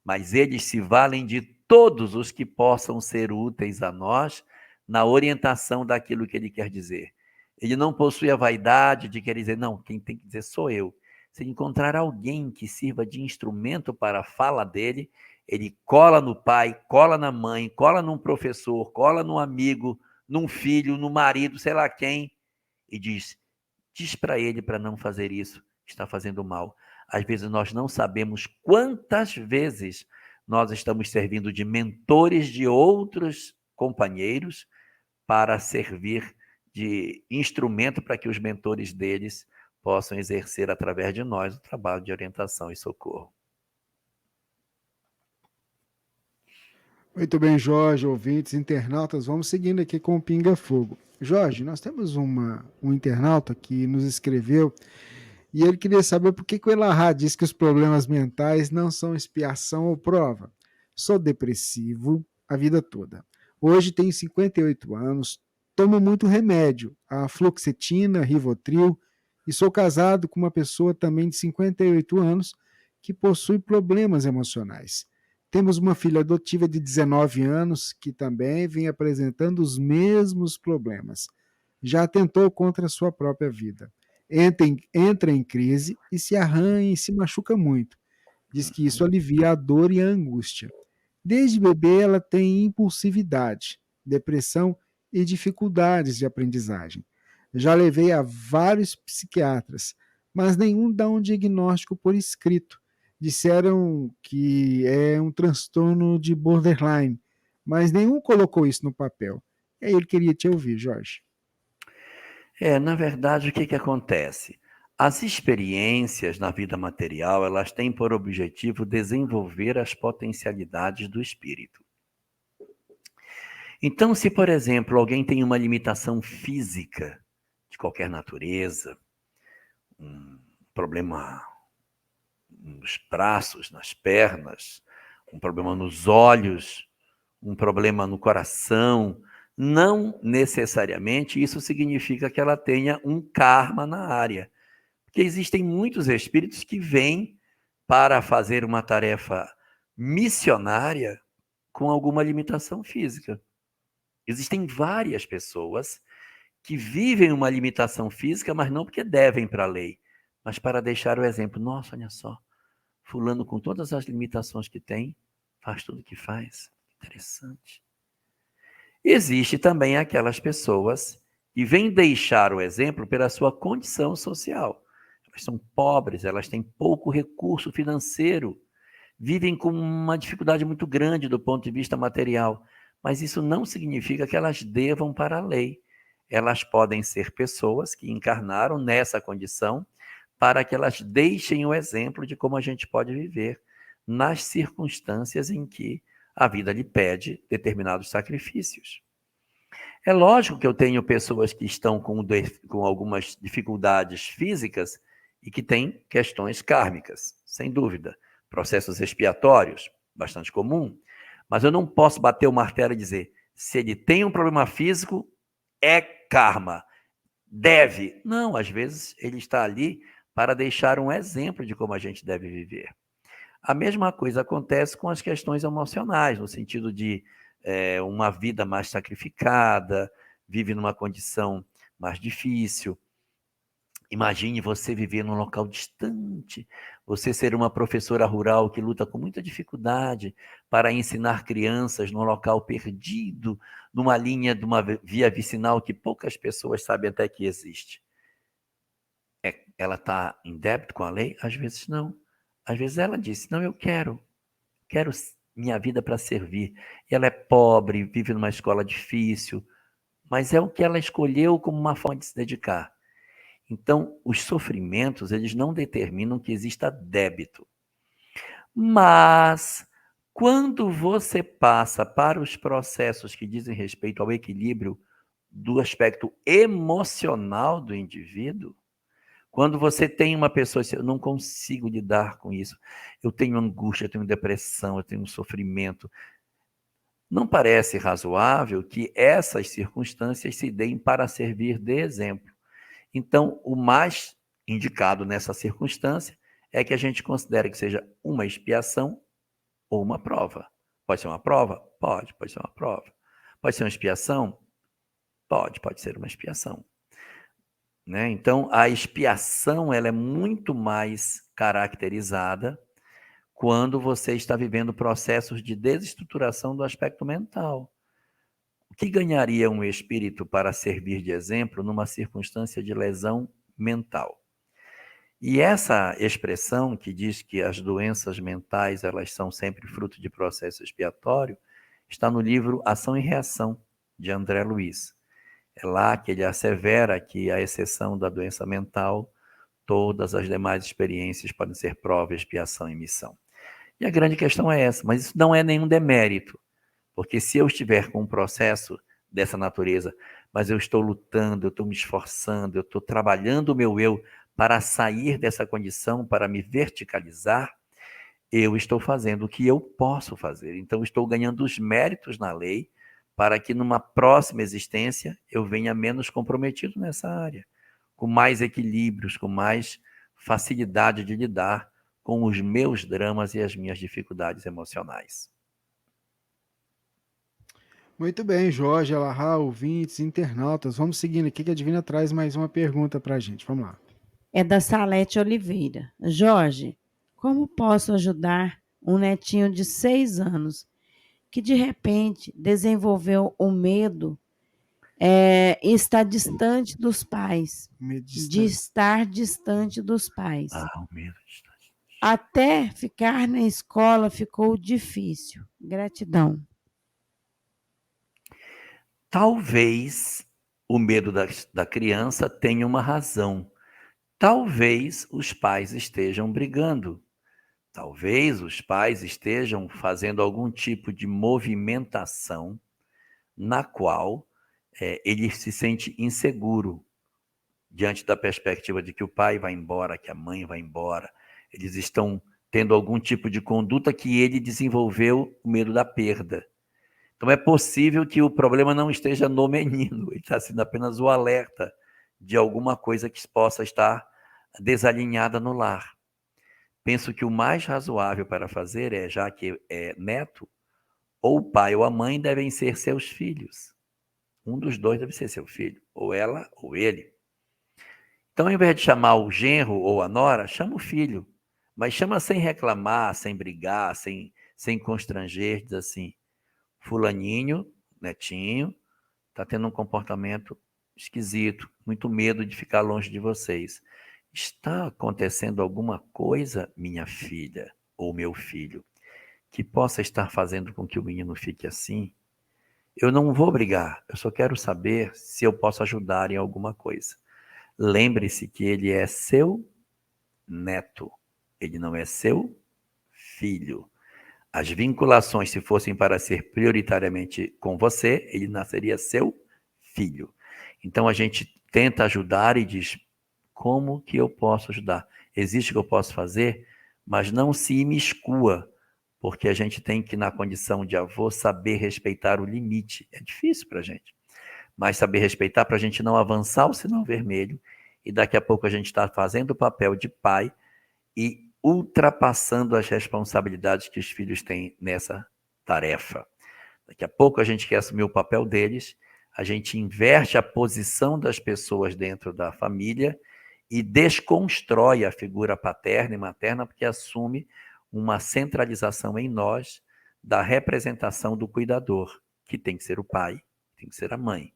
mas eles se valem de todos os que possam ser úteis a nós na orientação daquilo que ele quer dizer. Ele não possui a vaidade de querer dizer, não, quem tem que dizer sou eu. Se encontrar alguém que sirva de instrumento para a fala dele, ele cola no pai, cola na mãe, cola num professor, cola num amigo, num filho, no marido, sei lá quem, e diz para ele para não fazer isso, está fazendo mal. Às vezes nós não sabemos quantas vezes nós estamos servindo de mentores de outros companheiros para servir de instrumento para que os mentores deles possam exercer através de nós o trabalho de orientação e socorro.
Muito bem, Jorge, ouvintes, internautas, vamos seguindo aqui com o Pinga Fogo. Jorge, nós temos um internauta que nos escreveu e ele queria saber por que o Elahá diz que os problemas mentais não são expiação ou prova. Sou depressivo a vida toda. Hoje tenho 58 anos, tomo muito remédio, a fluoxetina, Rivotril, e sou casado com uma pessoa também de 58 anos que possui problemas emocionais. Temos uma filha adotiva de 19 anos que também vem apresentando os mesmos problemas. Já tentou contra a sua própria vida. Entra em crise e se arranha e se machuca muito. Diz que isso alivia a dor e a angústia. Desde bebê ela tem impulsividade, depressão e dificuldades de aprendizagem. Já levei a vários psiquiatras, mas nenhum dá um diagnóstico por escrito. Disseram que é um transtorno de borderline, mas nenhum colocou isso no papel. E aí ele queria te ouvir, Jorge.
Na verdade, o que acontece? As experiências na vida material, elas têm por objetivo desenvolver as potencialidades do espírito. Então, se, por exemplo, alguém tem uma limitação física de qualquer natureza, um problema nos braços, nas pernas, um problema nos olhos, um problema no coração, não necessariamente isso significa que ela tenha um karma na área. Porque existem muitos espíritos que vêm para fazer uma tarefa missionária com alguma limitação física. Existem várias pessoas que vivem uma limitação física, mas não porque devem para a lei, mas para deixar o exemplo. Nossa, olha só, fulano com todas as limitações que tem, faz tudo o que faz. Interessante. Existe também aquelas pessoas que vêm deixar o exemplo pela sua condição social. Elas são pobres, elas têm pouco recurso financeiro, vivem com uma dificuldade muito grande do ponto de vista material, mas isso não significa que elas devam para a lei. Elas podem ser pessoas que encarnaram nessa condição para que elas deixem o exemplo de como a gente pode viver nas circunstâncias em que a vida lhe pede determinados sacrifícios. É lógico que eu tenho pessoas que estão com algumas dificuldades físicas e que têm questões kármicas, sem dúvida. Processos expiatórios, bastante comum. Mas eu não posso bater o martelo e dizer, se ele tem um problema físico, é karma. Deve. Não, às vezes ele está ali para deixar um exemplo de como a gente deve viver. A mesma coisa acontece com as questões emocionais, no sentido de uma vida mais sacrificada, vive numa condição mais difícil. Imagine você viver num local distante, você ser uma professora rural que luta com muita dificuldade para ensinar crianças num local perdido, numa linha de uma via vicinal que poucas pessoas sabem até que existe. Ela está em débito com a lei? Às vezes não. Às vezes ela disse, não, eu quero minha vida para servir. E ela é pobre, vive numa escola difícil, mas é o que ela escolheu como uma forma de se dedicar. Então, os sofrimentos, eles não determinam que exista débito. Mas, quando você passa para os processos que dizem respeito ao equilíbrio do aspecto emocional do indivíduo, quando você tem uma pessoa, eu não consigo lidar com isso, eu tenho angústia, eu tenho depressão, eu tenho sofrimento, não parece razoável que essas circunstâncias se deem para servir de exemplo. Então, o mais indicado nessa circunstância é que a gente considere que seja uma expiação ou uma prova. Pode ser uma prova? Pode ser uma prova. Pode ser uma expiação? Pode ser uma expiação. Né? Então, a expiação ela é muito mais caracterizada quando você está vivendo processos de desestruturação do aspecto mental. O que ganharia um espírito para servir de exemplo numa circunstância de lesão mental? E essa expressão que diz que as doenças mentais elas são sempre fruto de processo expiatório está no livro Ação e Reação, de André Luiz. É lá que ele assevera que, à exceção da doença mental, todas as demais experiências podem ser prova, expiação e missão. E a grande questão é essa, mas isso não é nenhum demérito. Porque se eu estiver com um processo dessa natureza, mas eu estou lutando, eu estou me esforçando, eu estou trabalhando o meu eu para sair dessa condição, para me verticalizar, eu estou fazendo o que eu posso fazer. Então, estou ganhando os méritos na lei para que numa próxima existência eu venha menos comprometido nessa área, com mais equilíbrios, com mais facilidade de lidar com os meus dramas e as minhas dificuldades emocionais.
Muito bem, Jorge, Alahá, ouvintes, internautas. Vamos seguindo aqui que a Divina traz mais uma pergunta para a gente. Vamos lá.
É da Salete Oliveira. Jorge, como posso ajudar um netinho de 6 anos que de repente desenvolveu o medo Está distante dos pais.
Medo
De estar distante dos pais.
O medo está.
Até ficar na escola ficou difícil. Gratidão.
Talvez o medo da criança tenha uma razão. Talvez os pais estejam brigando. Talvez os pais estejam fazendo algum tipo de movimentação na qual ele se sente inseguro diante da perspectiva de que o pai vai embora, que a mãe vai embora. Eles estão tendo algum tipo de conduta que ele desenvolveu o medo da perda. Então é possível que o problema não esteja no menino, ele está sendo apenas o alerta de alguma coisa que possa estar desalinhada no lar. Penso que o mais razoável para fazer já que é neto, ou o pai ou a mãe devem ser seus filhos. Um dos dois deve ser seu filho, ou ela ou ele. Então, ao invés de chamar o genro ou a nora, chama o filho. Mas chama sem reclamar, sem brigar, sem constranger, diz assim, fulaninho, netinho, está tendo um comportamento esquisito, muito medo de ficar longe de vocês. Está acontecendo alguma coisa, minha filha ou meu filho, que possa estar fazendo com que o menino fique assim? Eu não vou brigar, eu só quero saber se eu posso ajudar em alguma coisa. Lembre-se que ele é seu neto, ele não é seu filho. As vinculações, se fossem para ser prioritariamente com você, ele nasceria seu filho. Então a gente tenta ajudar e diz, como que eu posso ajudar? Existe o que eu posso fazer, mas não se imiscua, porque a gente tem que, na condição de avô, saber respeitar o limite. É difícil para a gente, mas saber respeitar para a gente não avançar o sinal vermelho e daqui a pouco a gente está fazendo o papel de pai e ultrapassando as responsabilidades que os filhos têm nessa tarefa. Daqui a pouco a gente quer assumir o papel deles, a gente inverte a posição das pessoas dentro da família e desconstrói a figura paterna e materna, porque assume uma centralização em nós da representação do cuidador, que tem que ser o pai, tem que ser a mãe.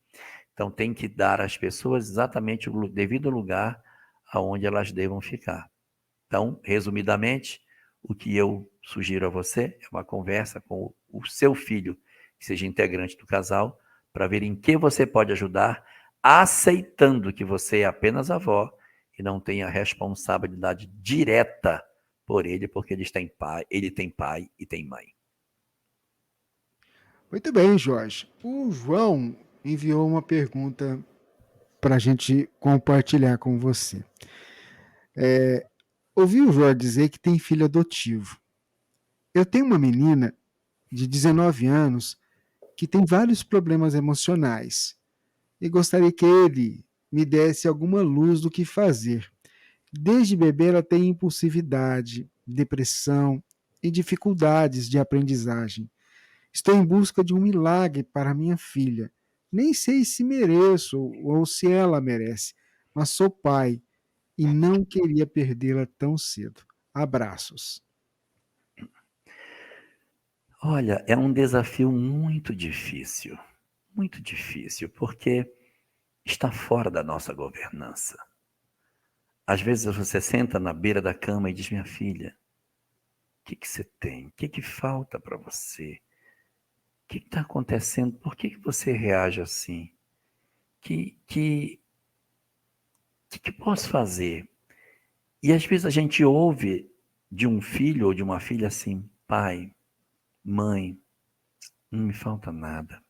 Então tem que dar às pessoas exatamente o devido lugar aonde elas devam ficar. Então, resumidamente, o que eu sugiro a você é uma conversa com o seu filho, que seja integrante do casal, para ver em que você pode ajudar, aceitando que você é apenas avó e não tem a responsabilidade direta por ele, porque ele tem pai e tem mãe.
Muito bem, Jorge. O João enviou uma pergunta para a gente compartilhar com você. Ouvi o Jorge dizer que tem filho adotivo. Eu tenho uma menina de 19 anos que tem vários problemas emocionais e gostaria que ele me desse alguma luz do que fazer. Desde bebê ela tem impulsividade, depressão e dificuldades de aprendizagem. Estou em busca de um milagre para minha filha. Nem sei se mereço ou se ela merece, mas sou pai e não queria perdê-la tão cedo. Abraços.
Olha, é um desafio muito difícil, porque está fora da nossa governança. Às vezes você senta na beira da cama e diz, minha filha, o que você tem? O que falta para você? O que está acontecendo? Por que você reage assim? Que posso fazer? E às vezes a gente ouve de um filho ou de uma filha assim, pai, mãe, não me falta nada.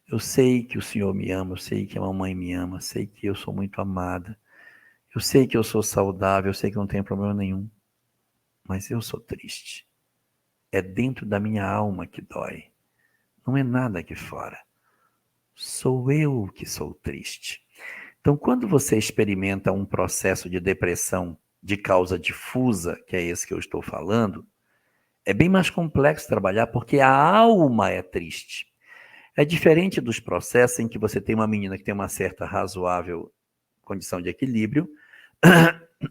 Eu sei que o Senhor me ama, eu sei que a mamãe me ama, eu sei que eu sou muito amada, eu sei que eu sou saudável, eu sei que não tenho problema nenhum, mas eu sou triste. É dentro da minha alma que dói, não é nada aqui fora. Sou eu que sou triste. Então, quando você experimenta um processo de depressão de causa difusa, que é esse que eu estou falando, é bem mais complexo trabalhar porque a alma é triste. É diferente dos processos em que você tem uma menina que tem uma certa razoável condição de equilíbrio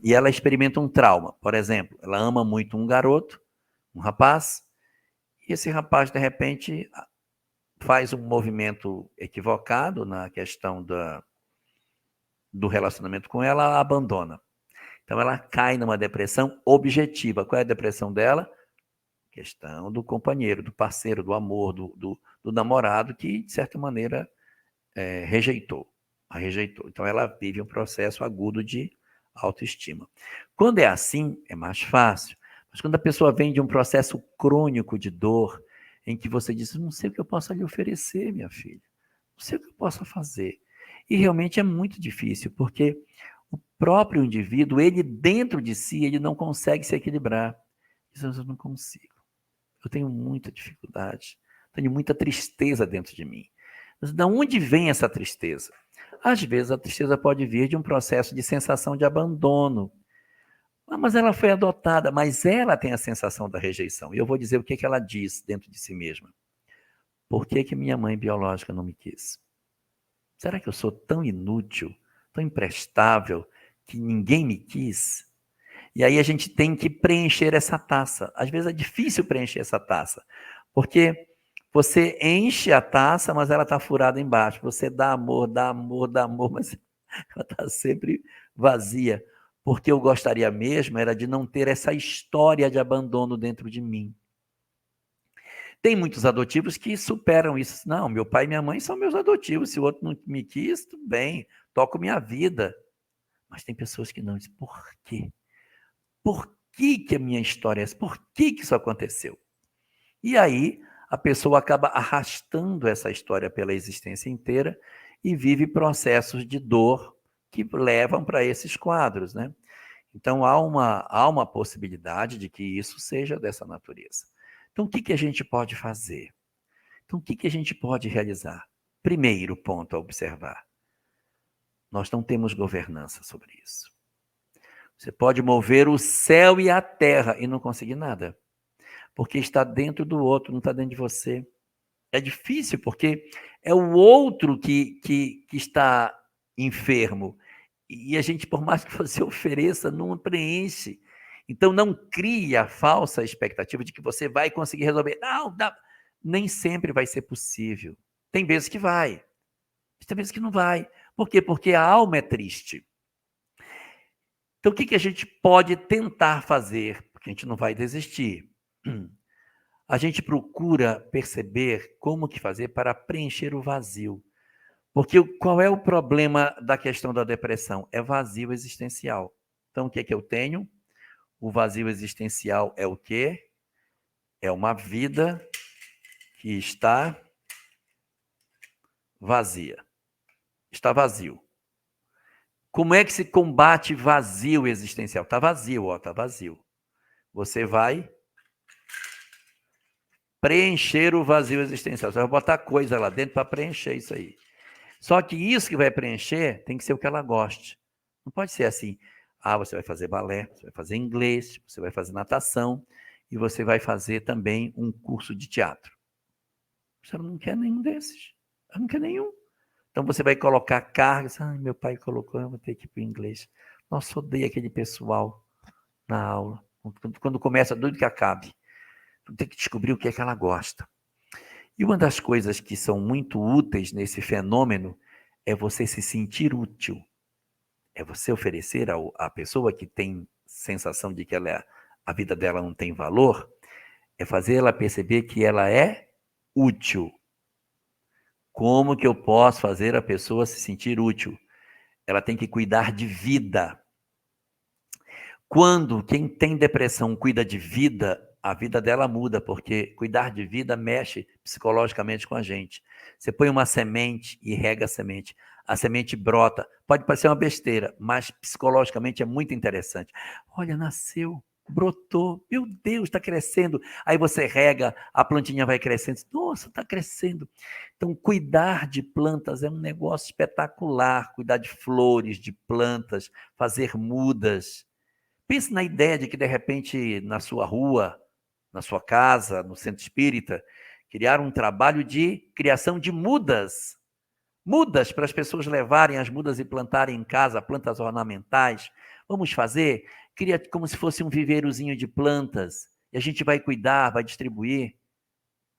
e ela experimenta um trauma. Por exemplo, ela ama muito um garoto, um rapaz, e esse rapaz, de repente, faz um movimento equivocado na questão do relacionamento com ela, ela abandona. Então, ela cai numa depressão objetiva. Qual é a depressão dela? Questão do companheiro, do parceiro, do amor, do namorado, que, de certa maneira, a rejeitou. Então, ela vive um processo agudo de autoestima. Quando é assim, é mais fácil. Mas quando a pessoa vem de um processo crônico de dor, em que você diz, não sei o que eu posso lhe oferecer, minha filha. Não sei o que eu posso fazer. E realmente é muito difícil, porque o próprio indivíduo, ele dentro de si, ele não consegue se equilibrar. Diz, eu não consigo. Eu tenho muita dificuldade. Tenho muita tristeza dentro de mim. Mas de onde vem essa tristeza? Às vezes a tristeza pode vir de um processo de sensação de abandono. Mas ela foi adotada, mas ela tem a sensação da rejeição. E eu vou dizer o que ela diz dentro de si mesma. Por que minha mãe biológica não me quis? Será que eu sou tão inútil, tão imprestável, que ninguém me quis? E aí a gente tem que preencher essa taça. Às vezes é difícil preencher essa taça, porque você enche a taça, mas ela está furada embaixo. Você dá amor, mas ela está sempre vazia. Porque eu gostaria mesmo era de não ter essa história de abandono dentro de mim. Tem muitos adotivos que superam isso. Não, meu pai e minha mãe são meus adotivos. Se o outro não me quis, tudo bem, toco minha vida. Mas tem pessoas que não dizem, por quê? Por que a minha história é essa? Por que isso aconteceu? E aí a pessoa acaba arrastando essa história pela existência inteira e vive processos de dor que levam para esses quadros, né? Então, há uma possibilidade de que isso seja dessa natureza. Então, o que a gente pode fazer? Então, o que a gente pode realizar? Primeiro ponto a observar. Nós não temos governança sobre isso. Você pode mover o céu e a terra e não conseguir nada. Porque está dentro do outro, não está dentro de você. É difícil, porque é o outro que está enfermo. E a gente, por mais que você ofereça, não preenche. Então, não crie a falsa expectativa de que você vai conseguir resolver. Não, nem sempre vai ser possível. Tem vezes que vai, tem vezes que não vai. Por quê? Porque a alma é triste. Então, o que a gente pode tentar fazer? Porque a gente não vai desistir. A gente procura perceber como que fazer para preencher o vazio. Porque qual é o problema da questão da depressão? É vazio existencial. Então, o que eu tenho? O vazio existencial é o quê? É uma vida que está vazia. Está vazio. Como é que se combate vazio existencial? Está vazio, ó, está vazio. Você vai preencher o vazio existencial. Você vai botar coisa lá dentro para preencher isso aí. Só que isso que vai preencher tem que ser o que ela goste. Não pode ser assim, você vai fazer balé, você vai fazer inglês, você vai fazer natação e você vai fazer também um curso de teatro. Você não quer nenhum desses. Ela não quer nenhum. Então você vai colocar cargas. Meu pai colocou, eu vou ter que ir para o inglês. Nossa, odeio aquele pessoal na aula. Quando começa, doido que acabe. Tem que descobrir o que é que ela gosta. E uma das coisas que são muito úteis nesse fenômeno é você se sentir útil. É você oferecer à pessoa que tem sensação de que a vida dela não tem valor, é fazer ela perceber que ela é útil. Como que eu posso fazer a pessoa se sentir útil? Ela tem que cuidar de vida. Quando quem tem depressão cuida de vida, a vida dela muda, porque cuidar de vida mexe psicologicamente com a gente. Você põe uma semente e rega a semente brota. Pode parecer uma besteira, mas psicologicamente é muito interessante. Olha, nasceu, brotou, meu Deus, está crescendo. Aí você rega, a plantinha vai crescendo. Nossa, está crescendo. Então, cuidar de plantas é um negócio espetacular. Cuidar de flores, de plantas, fazer mudas. Pense na ideia de que, de repente, na sua rua, na sua casa, no centro espírita, criar um trabalho de criação de mudas. Mudas para as pessoas levarem as mudas e plantarem em casa, plantas ornamentais. Vamos fazer? Cria como se fosse um viveirozinho de plantas. E a gente vai cuidar, vai distribuir.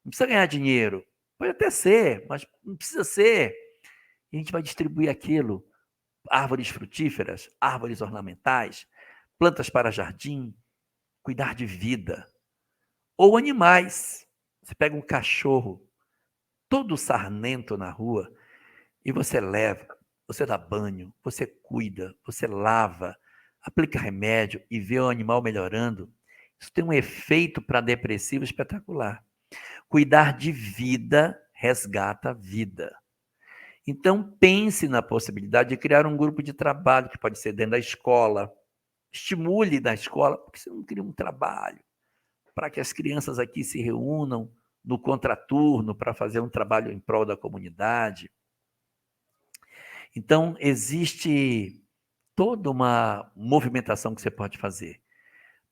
Não precisa ganhar dinheiro. Pode até ser, mas não precisa ser. E a gente vai distribuir aquilo. Árvores frutíferas, árvores ornamentais, plantas para jardim, cuidar de vida. Ou animais. Você pega um cachorro todo sarnento na rua e você leva, você dá banho, você cuida, você lava, aplica remédio e vê o animal melhorando. Isso tem um efeito para depressivo espetacular. Cuidar de vida resgata a vida. Então, pense na possibilidade de criar um grupo de trabalho, que pode ser dentro da escola. Estimule na escola, porque você não cria um trabalho para que as crianças aqui se reúnam no contraturno para fazer um trabalho em prol da comunidade. Então, existe toda uma movimentação que você pode fazer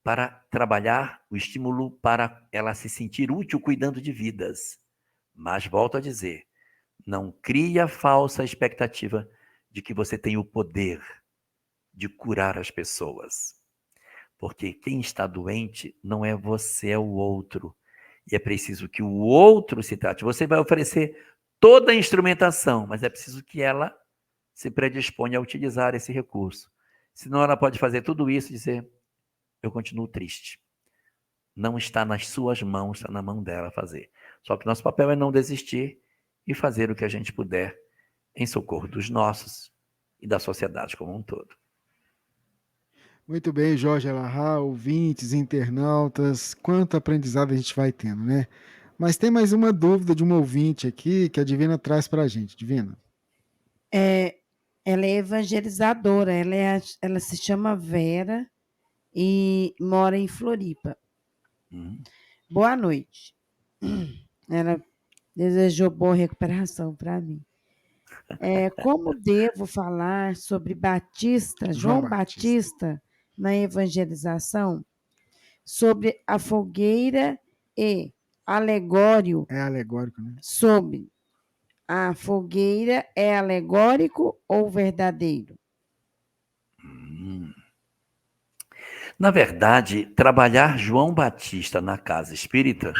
para trabalhar o estímulo para ela se sentir útil cuidando de vidas. Mas, volto a dizer, não crie a falsa expectativa de que você tem o poder de curar as pessoas. Porque quem está doente não é você, é o outro. E é preciso que o outro se trate. Você vai oferecer toda a instrumentação, mas é preciso que ela se predisponha a utilizar esse recurso. Senão ela pode fazer tudo isso e dizer, eu continuo triste. Não está nas suas mãos, está na mão dela fazer. Só que nosso papel é não desistir e fazer o que a gente puder em socorro dos nossos e da sociedade como um todo.
Muito bem, Jorge Alahá, ouvintes, internautas, quanto aprendizado a gente vai tendo, né? Mas tem mais uma dúvida de um ouvinte aqui que a Divina traz para a gente. Divina.
Ela é evangelizadora, ela se chama Vera e mora em Floripa. Boa noite. Ela desejou boa recuperação para mim. Como devo falar sobre João Batista, na evangelização, sobre a fogueira e alegório?
É alegórico, né?
Sobre a fogueira é alegórico ou verdadeiro?
Na verdade, trabalhar João Batista na casa espírita,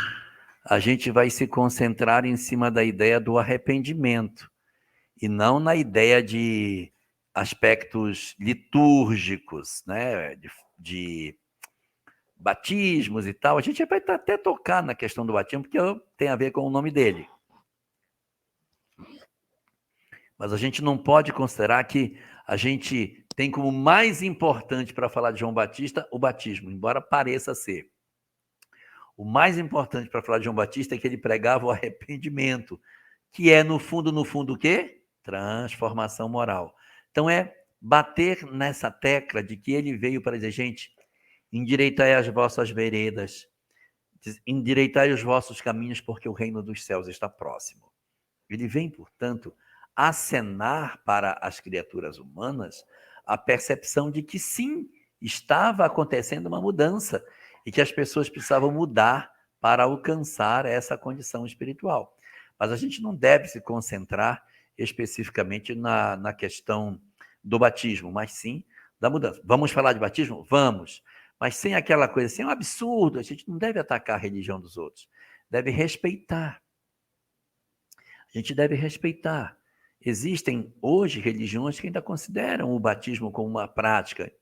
a gente vai se concentrar em cima da ideia do arrependimento e não na ideia de aspectos litúrgicos, né, de batismos e tal. A gente vai até tocar na questão do batismo, porque tem a ver com o nome dele. Mas a gente não pode considerar que a gente tem como mais importante para falar de João Batista o batismo, embora pareça ser. O mais importante para falar de João Batista é que ele pregava o arrependimento, que é, no fundo, o quê? Transformação moral. Então, é bater nessa tecla de que ele veio para dizer, gente, endireitai as vossas veredas, endireitai os vossos caminhos, porque o reino dos céus está próximo. Ele vem, portanto, acenar para as criaturas humanas a percepção de que, sim, estava acontecendo uma mudança e que as pessoas precisavam mudar para alcançar essa condição espiritual. Mas a gente não deve se concentrar especificamente na questão do batismo, mas sim da mudança. Vamos falar de batismo? Vamos. Mas sem aquela coisa assim, é um absurdo. A gente não deve atacar a religião dos outros. Deve respeitar. A gente deve respeitar. Existem hoje religiões que ainda consideram o batismo como uma prática.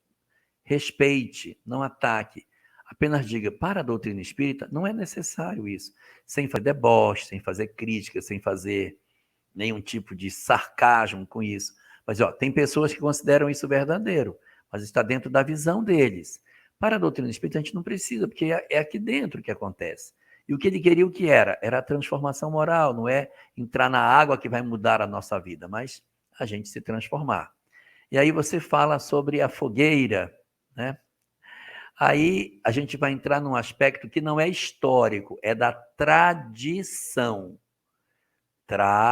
Respeite, não ataque. Apenas diga, para a doutrina espírita, não é necessário isso. Sem fazer deboche, sem fazer crítica, sem fazer nenhum tipo de sarcasmo com isso. Mas tem pessoas que consideram isso verdadeiro, mas está dentro da visão deles. Para a doutrina espírita, a gente não precisa, porque é aqui dentro que acontece. E o que ele queria, o que era? Era a transformação moral, não é entrar na água que vai mudar a nossa vida, mas a gente se transformar. E aí você fala sobre a fogueira, né? Aí a gente vai entrar num aspecto que não é histórico, é da tradição. Tradição.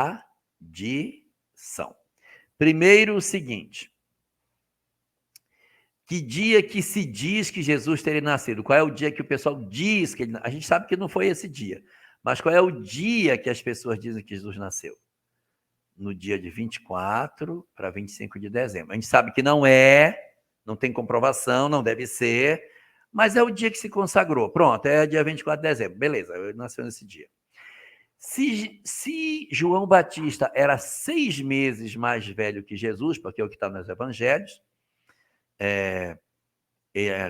Primeiro, o seguinte. Que dia que se diz que Jesus teria nascido? Qual é o dia que o pessoal diz que ele nasceu? A gente sabe que não foi esse dia. Mas qual é o dia que as pessoas dizem que Jesus nasceu? No dia de 24 para 25 de dezembro. A gente sabe que não tem comprovação, não deve ser, mas é o dia que se consagrou. Pronto, é dia 24 de dezembro. Beleza, ele nasceu nesse dia. Se João Batista era 6 meses mais velho que Jesus, porque é o que está nos evangelhos,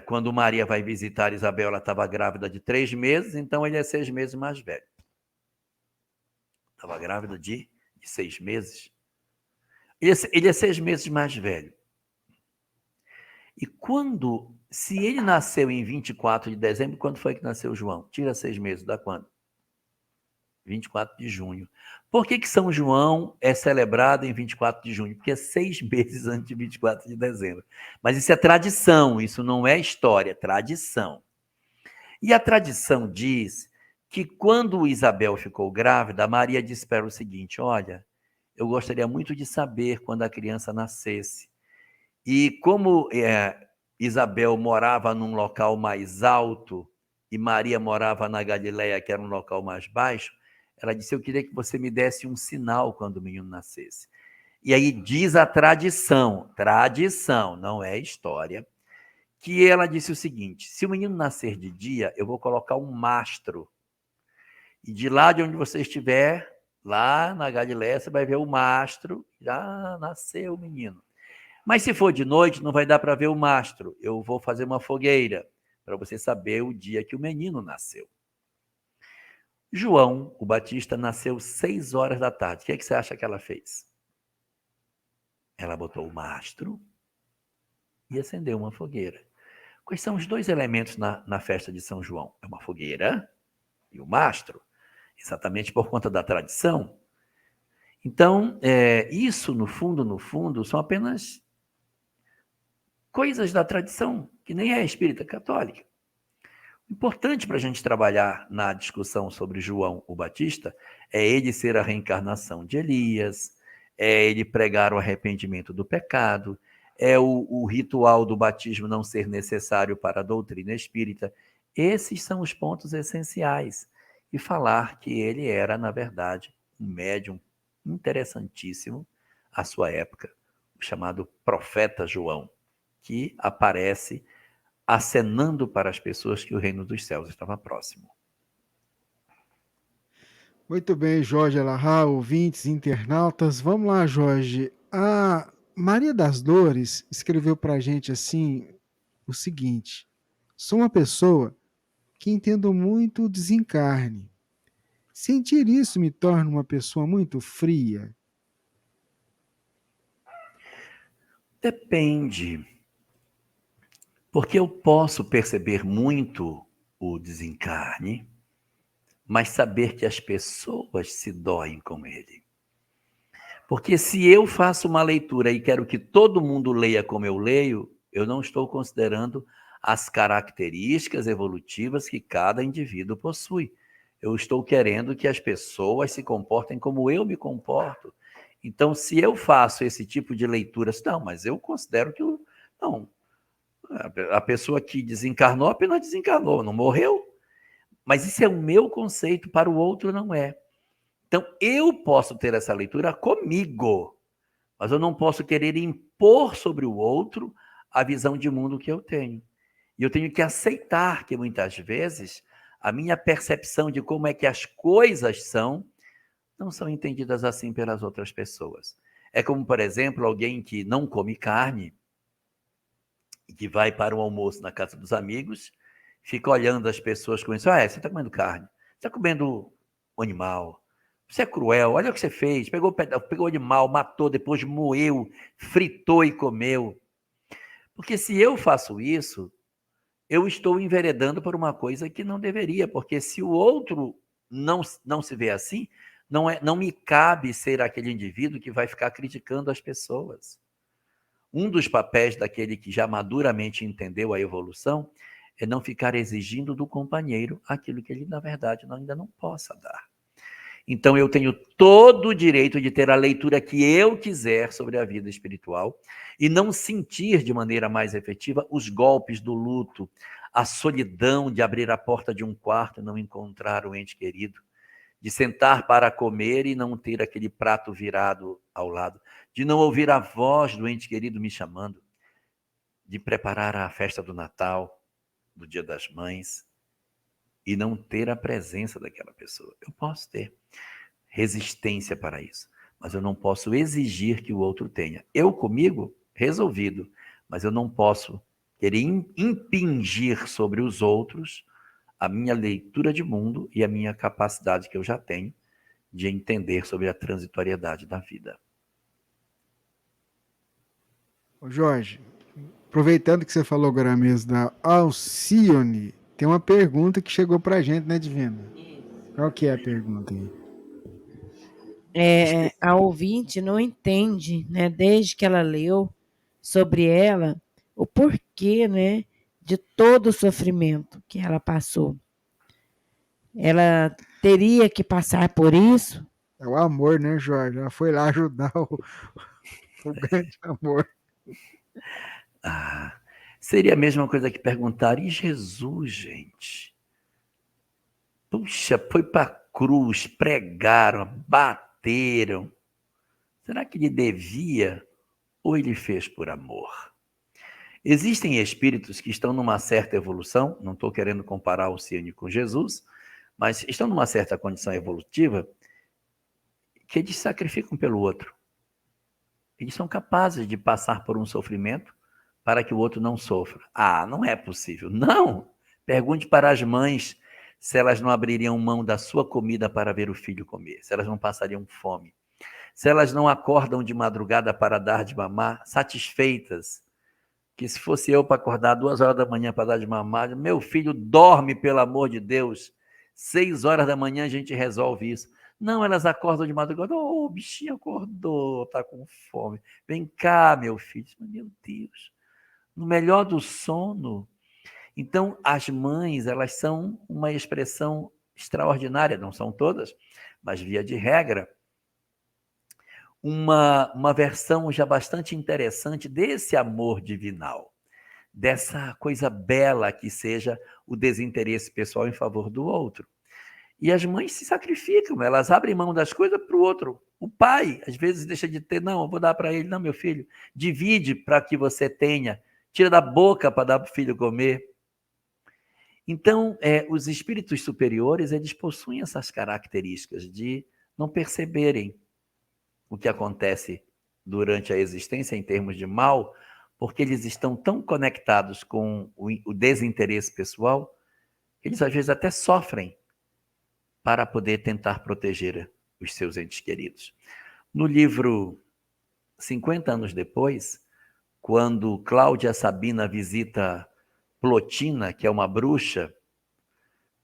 quando Maria vai visitar Isabel, ela estava grávida de 3 meses, então ele é 6 meses mais velho. Estava grávida de 6 meses. Ele é 6 meses mais velho. E se ele nasceu em 24 de dezembro, quando foi que nasceu João? Tira 6 meses, dá quando? 24 de junho. Por que São João é celebrado em 24 de junho? Porque é 6 meses antes de 24 de dezembro. Mas isso é tradição, isso não é história, é tradição. E a tradição diz que quando Isabel ficou grávida, Maria disse para ela o seguinte: olha, eu gostaria muito de saber quando a criança nascesse. E como Isabel morava num local mais alto e Maria morava na Galileia, que era um local mais baixo, ela disse: eu queria que você me desse um sinal quando o menino nascesse. E aí diz a tradição, não é história, que ela disse o seguinte: se o menino nascer de dia, eu vou colocar um mastro. E de lá de onde você estiver, lá na Galileia, você vai ver o mastro, já nasceu o menino. Mas se for de noite, não vai dar para ver o mastro. Eu vou fazer uma fogueira para você saber o dia que o menino nasceu. João, o Batista, nasceu 6 horas da tarde. O que você acha que ela fez? Ela botou o mastro e acendeu uma fogueira. Quais são os 2 elementos na festa de São João? É uma fogueira e o mastro, exatamente por conta da tradição. Então, isso, no fundo, são apenas coisas da tradição, que nem é espírita católica. Importante para a gente trabalhar na discussão sobre João o Batista é ele ser a reencarnação de Elias, é ele pregar o arrependimento do pecado, é o ritual do batismo não ser necessário para a doutrina espírita. Esses são os pontos essenciais. E falar que ele era, na verdade, um médium interessantíssimo à sua época, o chamado profeta João, que aparece acenando para as pessoas que o reino dos céus estava próximo.
Muito bem, Jorge Alahá, ouvintes, internautas. Vamos lá, Jorge. A Maria das Dores escreveu para a gente assim o seguinte: sou uma pessoa que entendo muito o desencarne. Sentir isso me torna uma pessoa muito fria?
Depende. Porque eu posso perceber muito o desencarne, mas saber que as pessoas se doem com ele. Porque se eu faço uma leitura e quero que todo mundo leia como eu leio, eu não estou considerando as características evolutivas que cada indivíduo possui. Eu estou querendo que as pessoas se comportem como eu me comporto. Então, se eu faço esse tipo de leituras, não, mas eu considero que não. A pessoa que desencarnou apenas desencarnou, não morreu. Mas isso é o meu conceito, para o outro não é. Então, eu posso ter essa leitura comigo, mas eu não posso querer impor sobre o outro a visão de mundo que eu tenho. E eu tenho que aceitar que, muitas vezes, a minha percepção de como é que as coisas são, não são entendidas assim pelas outras pessoas. É como, por exemplo, alguém que não come carne, e que vai para um almoço na casa dos amigos, fica olhando as pessoas com isso: você está comendo carne, você está comendo um animal, você é cruel, olha o que você fez, pegou o animal, matou, depois moeu, fritou e comeu. Porque se eu faço isso, eu estou enveredando por uma coisa que não deveria, porque se o outro não se vê assim, não me cabe ser aquele indivíduo que vai ficar criticando as pessoas. Um dos papéis daquele que já maduramente entendeu a evolução é não ficar exigindo do companheiro aquilo que ele, na verdade, ainda não possa dar. Então, eu tenho todo o direito de ter a leitura que eu quiser sobre a vida espiritual e não sentir de maneira mais efetiva os golpes do luto, a solidão de abrir a porta de um quarto e não encontrar o ente querido, de sentar para comer e não ter aquele prato virado ao lado, de não ouvir a voz do ente querido me chamando, de preparar a festa do Natal, do Dia das Mães. e não ter a presença daquela pessoa. Eu posso ter resistência para isso, mas eu não posso exigir que o outro tenha. Eu comigo, resolvido, mas eu não posso querer impingir sobre os outros a minha leitura de mundo e a minha capacidade que eu já tenho de entender sobre a transitoriedade da vida.
Ô Jorge, aproveitando que você falou agora mesmo da Alcione, tem uma pergunta que chegou pra gente, né, Divina? Qual que é a pergunta aí?
A ouvinte não entende, né, desde que ela leu sobre ela, o porquê, né, de todo o sofrimento que ela passou. Ela teria que passar por isso?
É o amor, né, Jorge? Ela foi lá ajudar o grande amor.
Seria a mesma coisa que perguntar, e Jesus, gente? Puxa, foi para a cruz, pregaram, bateram. Será que ele devia ou ele fez por amor? Existem espíritos que estão numa certa evolução, não estou querendo comparar o Alcione com Jesus, mas estão numa certa condição evolutiva que eles sacrificam pelo outro. Eles são capazes de passar por um sofrimento para que o outro não sofra. Ah, não é possível. Não! Pergunte para as mães se elas não abririam mão da sua comida para ver o filho comer, se elas não passariam fome, se elas não acordam de madrugada para dar de mamar, satisfeitas, que se fosse eu para acordar 2 horas da manhã para dar de mamar, meu filho dorme, pelo amor de Deus, 6 horas da manhã a gente resolve isso. Não, elas acordam de madrugada, o bichinho acordou, tá com fome, vem cá, meu filho. Meu Deus, no melhor do sono. Então, as mães, elas são uma expressão extraordinária, não são todas, mas via de regra, uma versão já bastante interessante desse amor divinal, dessa coisa bela que seja o desinteresse pessoal em favor do outro. E as mães se sacrificam, elas abrem mão das coisas para o outro. O pai, às vezes, deixa de ter, não, eu vou dar para ele, não, meu filho, divide para que você tenha, tira da boca para dar para o filho comer. Então, os espíritos superiores, eles possuem essas características de não perceberem o que acontece durante a existência em termos de mal, porque eles estão tão conectados com o desinteresse pessoal, eles às vezes até sofrem para poder tentar proteger os seus entes queridos. No livro 50 anos depois, quando Cláudia Sabina visita Plotina, que é uma bruxa,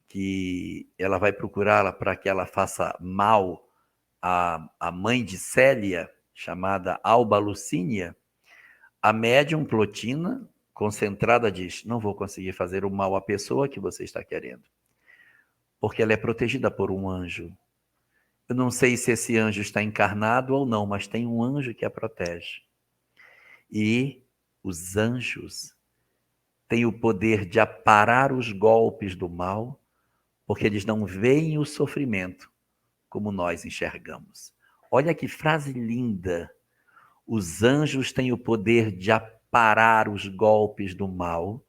que ela vai procurá-la para que ela faça mal à mãe de Célia, chamada Alba Lucínia, a médium Plotina, concentrada, diz, não vou conseguir fazer o mal à pessoa que você está querendo, porque ela é protegida por um anjo. Eu não sei se esse anjo está encarnado ou não, mas tem um anjo que a protege. E os anjos têm o poder de aparar os golpes do mal, porque eles não veem o sofrimento como nós enxergamos. Olha que frase linda. Os anjos têm o poder de aparar os golpes do mal,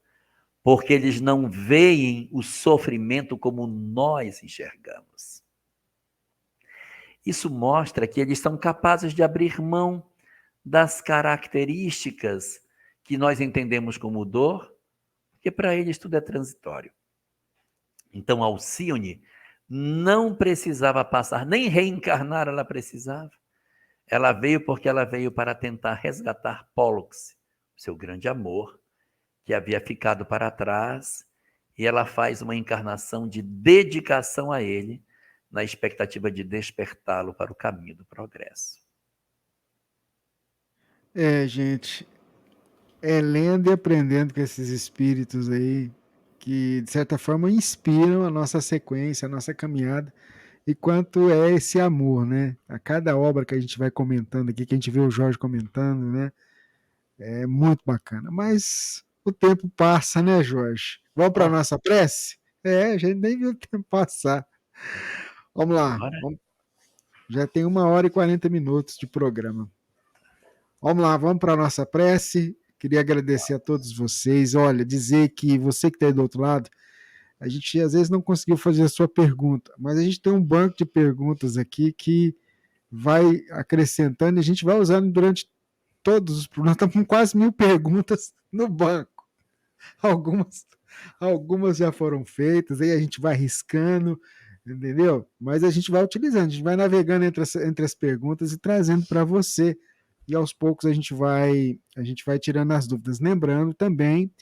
porque eles não veem o sofrimento como nós enxergamos. Isso mostra que eles são capazes de abrir mão das características que nós entendemos como dor, porque para eles tudo é transitório. Então, Alcione não precisava passar, nem reencarnar ela precisava. Ela veio porque ela veio para tentar resgatar Pólux, seu grande amor, que havia ficado para trás, e ela faz uma encarnação de dedicação a ele, na expectativa de despertá-lo para o caminho do progresso.
Gente, lendo e aprendendo com esses espíritos aí, que de certa forma inspiram a nossa sequência, a nossa caminhada, e quanto é esse amor, né? A cada obra que a gente vai comentando aqui, que a gente vê o Jorge comentando, né? É muito bacana. Mas o tempo passa, né, Jorge? Vamos para a nossa prece? A gente nem viu o tempo passar. Vamos lá. Já tem 1h40 de programa. Vamos lá, vamos para a nossa prece. Queria agradecer a todos vocês. Olha, dizer que você que está aí do outro lado, a gente às vezes não conseguiu fazer a sua pergunta, mas a gente tem um banco de perguntas aqui que vai acrescentando e a gente vai usando durante todos os programas. Nós estamos com quase 1000 perguntas no banco. Algumas já foram feitas, aí a gente vai riscando, entendeu? Mas a gente vai utilizando, a gente vai navegando entre as perguntas e trazendo para você. E aos poucos a gente vai tirando as dúvidas. Lembrando também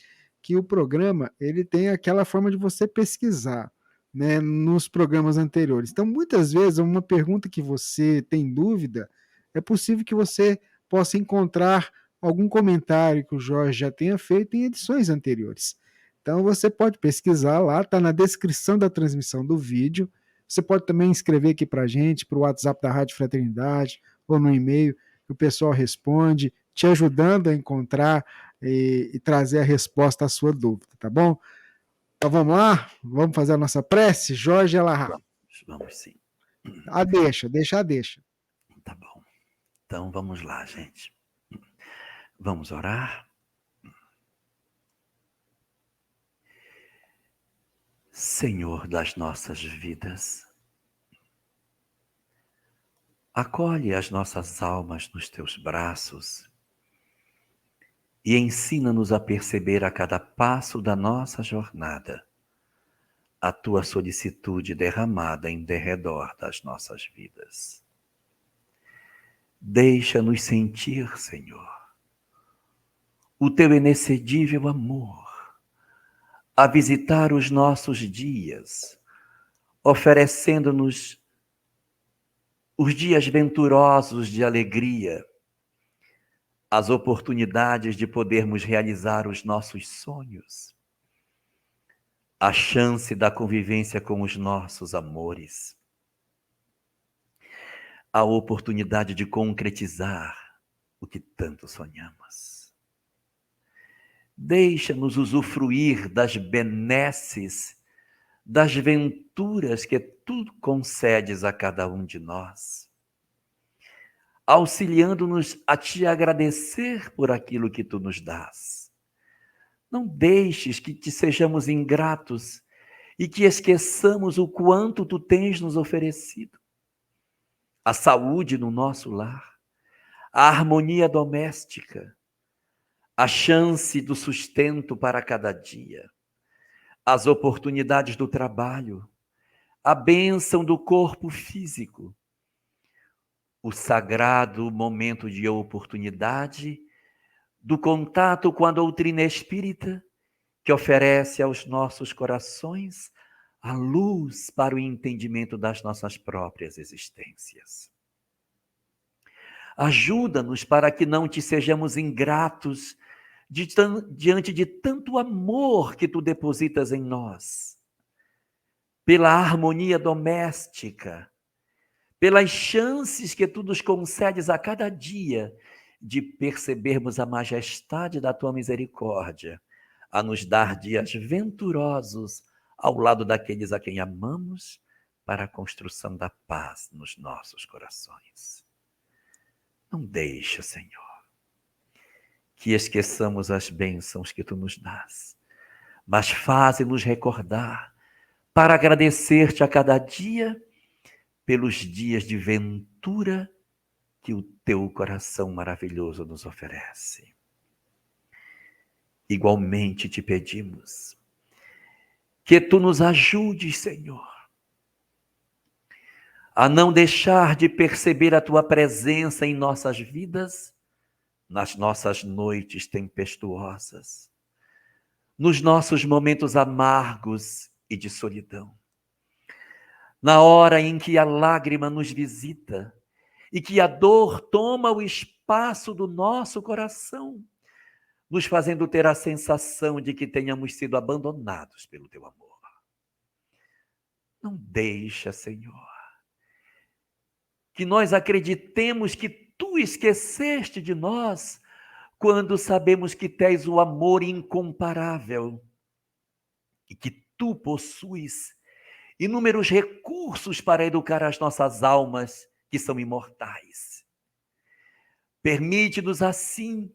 que o programa ele tem aquela forma de você pesquisar, né, nos programas anteriores. Então, muitas vezes, uma pergunta que você tem dúvida, é possível que você possa encontrar algum comentário que o Jorge já tenha feito em edições anteriores. Então, você pode pesquisar lá, está na descrição da transmissão do vídeo. Você pode também escrever aqui para a gente, para o WhatsApp da Rádio Fraternidade, ou no e-mail, que o pessoal responde, te ajudando a encontrar e trazer a resposta à sua dúvida, tá bom? Então vamos lá? Vamos fazer a nossa prece? Jorge Elahá.
Vamos sim.
Deixa a deixa.
Tá bom. Então vamos lá, gente. Vamos orar? Senhor das nossas vidas, acolhe as nossas almas nos teus braços e ensina-nos a perceber a cada passo da nossa jornada a tua solicitude derramada em derredor das nossas vidas. Deixa-nos sentir, Senhor, o teu inexcedível amor a visitar os nossos dias, oferecendo-nos os dias venturosos de alegria, as oportunidades de podermos realizar os nossos sonhos, a chance da convivência com os nossos amores, a oportunidade de concretizar o que tanto sonhamos. Deixa-nos usufruir das benesses, das venturas que tu concedes a cada um de nós, auxiliando-nos a te agradecer por aquilo que tu nos dás. Não deixes que te sejamos ingratos e que esqueçamos o quanto tu tens nos oferecido. A saúde no nosso lar, a harmonia doméstica, a chance do sustento para cada dia, as oportunidades do trabalho, a bênção do corpo físico, o sagrado momento de oportunidade do contato com a doutrina espírita, que oferece aos nossos corações a luz para o entendimento das nossas próprias existências. Ajuda-nos para que não te sejamos ingratos diante de tanto amor que tu depositas em nós, pela harmonia doméstica, pelas chances que tu nos concedes a cada dia de percebermos a majestade da tua misericórdia, a nos dar dias venturosos ao lado daqueles a quem amamos, para a construção da paz nos nossos corações. Não deixa, Senhor, que esqueçamos as bênçãos que tu nos dás, mas faze-nos recordar para agradecer-te a cada dia pelos dias de ventura que o teu coração maravilhoso nos oferece. Igualmente te pedimos que tu nos ajudes, Senhor, a não deixar de perceber a tua presença em nossas vidas, nas nossas noites tempestuosas, nos nossos momentos amargos e de solidão, na hora em que a lágrima nos visita e que a dor toma o espaço do nosso coração, nos fazendo ter a sensação de que tenhamos sido abandonados pelo teu amor. Não deixa, Senhor, que nós acreditemos que tu esqueceste de nós, quando sabemos que tens o amor incomparável e que tu possuis inúmeros recursos para educar as nossas almas, que são imortais. Permite-nos assim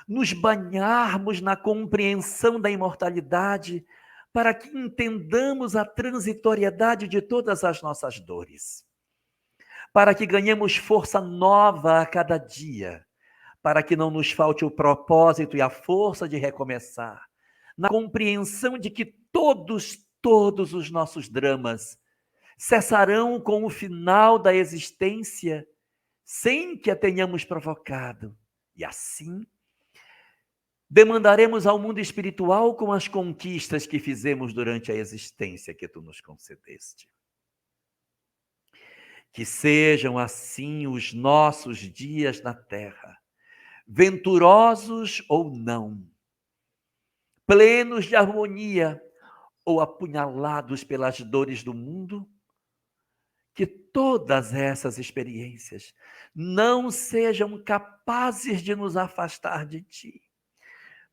nos banharmos na compreensão da imortalidade, para que entendamos a transitoriedade de todas as nossas dores, para que ganhemos força nova a cada dia, para que não nos falte o propósito e a força de recomeçar, na compreensão de que todos os nossos dramas cessarão com o final da existência, sem que a tenhamos provocado. E assim, demandaremos ao mundo espiritual com as conquistas que fizemos durante a existência que tu nos concedeste. Que sejam assim os nossos dias na terra, venturosos ou não, plenos de harmonia ou apunhalados pelas dores do mundo, que todas essas experiências não sejam capazes de nos afastar de ti,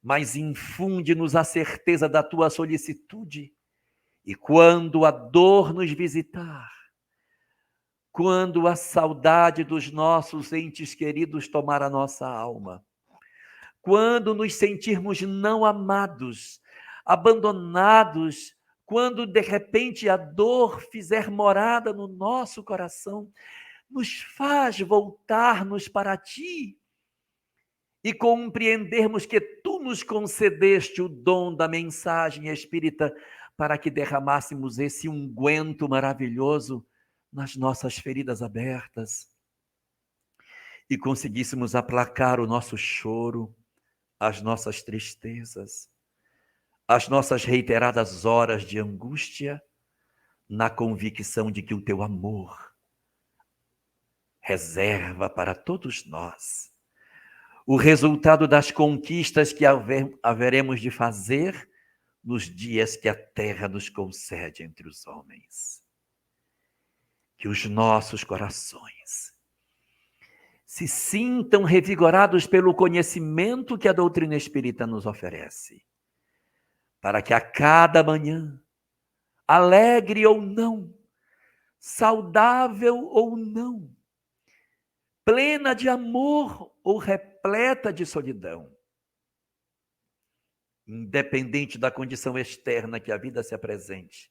mas infunde-nos a certeza da tua solicitude, e quando a dor nos visitar, quando a saudade dos nossos entes queridos tomar a nossa alma, quando nos sentirmos não amados, abandonados, quando de repente a dor fizer morada no nosso coração, nos faz voltar-nos para ti e compreendermos que tu nos concedeste o dom da mensagem espírita para que derramássemos esse unguento maravilhoso nas nossas feridas abertas e conseguíssemos aplacar o nosso choro, as nossas tristezas, as nossas reiteradas horas de angústia, na convicção de que o teu amor reserva para todos nós o resultado das conquistas que haveremos de fazer nos dias que a terra nos concede entre os homens. Que os nossos corações se sintam revigorados pelo conhecimento que a doutrina espírita nos oferece, para que a cada manhã, alegre ou não, saudável ou não, plena de amor ou repleta de solidão, independente da condição externa que a vida se apresente,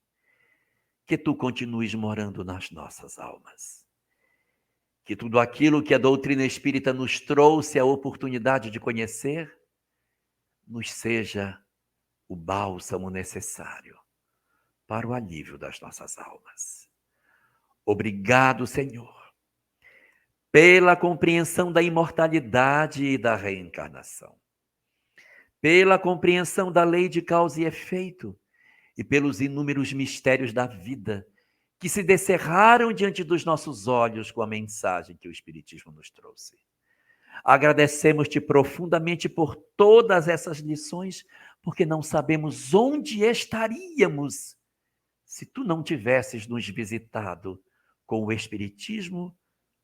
que tu continues morando nas nossas almas. Que tudo aquilo que a doutrina espírita nos trouxe a oportunidade de conhecer, nos seja o bálsamo necessário para o alívio das nossas almas. Obrigado, Senhor, pela compreensão da imortalidade e da reencarnação, pela compreensão da lei de causa e efeito e pelos inúmeros mistérios da vida que se descerraram diante dos nossos olhos com a mensagem que o Espiritismo nos trouxe. Agradecemos-te profundamente por todas essas lições, porque não sabemos onde estaríamos se tu não tivesses nos visitado com o Espiritismo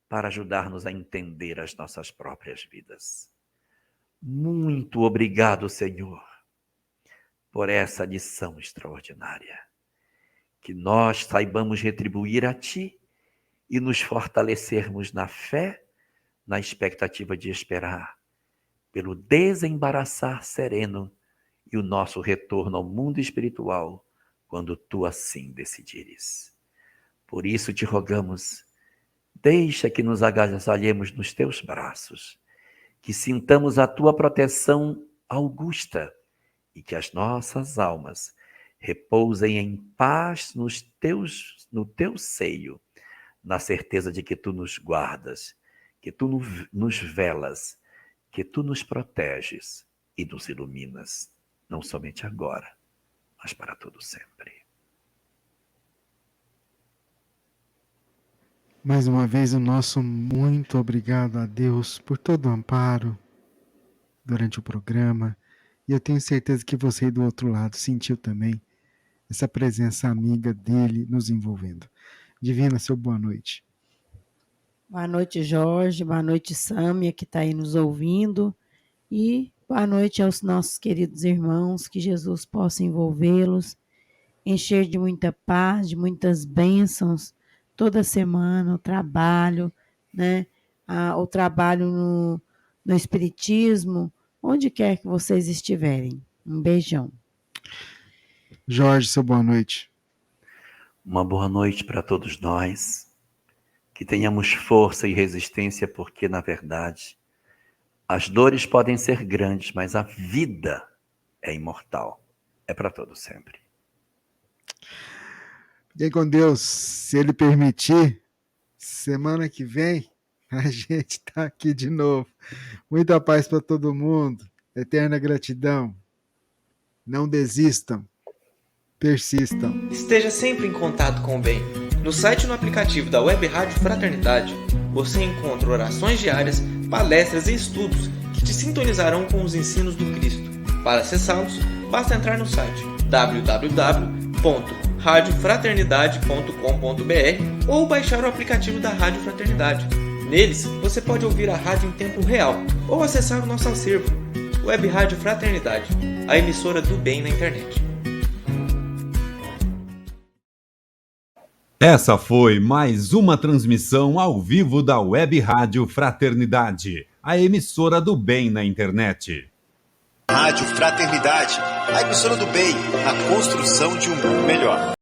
para ajudar-nos a entender as nossas próprias vidas. Muito obrigado, Senhor, por essa lição extraordinária. Que nós saibamos retribuir a ti e nos fortalecermos na fé, na expectativa de esperar pelo desembaraçar sereno e o nosso retorno ao mundo espiritual, quando tu assim decidires. Por isso te rogamos, deixa que nos agasalhemos nos teus braços, que sintamos a tua proteção augusta e que as nossas almas repousem em paz no teu seio, na certeza de que tu nos guardas, que tu nos velas, que tu nos proteges e nos iluminas, não somente agora, mas para todo sempre.
Mais uma vez, o nosso muito obrigado a Deus por todo o amparo durante o programa. E eu tenho certeza que você do outro lado sentiu também essa presença amiga dele nos envolvendo. Divina, seu boa noite.
Boa noite, Jorge. Boa noite, Sâmia, que está aí nos ouvindo. E boa noite aos nossos queridos irmãos. Que Jesus possa envolvê-los, encher de muita paz, de muitas bênçãos, toda semana, o trabalho, né? O trabalho no Espiritismo, onde quer que vocês estiverem. Um beijão.
Jorge, seu boa noite.
Uma boa noite para todos nós. Que tenhamos força e resistência, porque, na verdade, as dores podem ser grandes, mas a vida é imortal. É para todos sempre.
Fiquem com Deus. Se Ele permitir, semana que vem a gente está aqui de novo. Muita paz para todo mundo. Eterna gratidão. Não desistam. Persistam.
Esteja sempre em contato com o bem. No site e no aplicativo da Web Rádio Fraternidade, você encontra orações diárias, palestras e estudos que te sintonizarão com os ensinos do Cristo. Para acessá-los, basta entrar no site www.radiofraternidade.com.br ou baixar o aplicativo da Rádio Fraternidade. Neles, você pode ouvir a rádio em tempo real ou acessar o nosso acervo, Web Rádio Fraternidade, a emissora do bem na internet.
Essa foi mais uma transmissão ao vivo da Web Rádio Fraternidade, a emissora do bem na internet.
Rádio Fraternidade, a emissora do bem, na construção de um mundo melhor.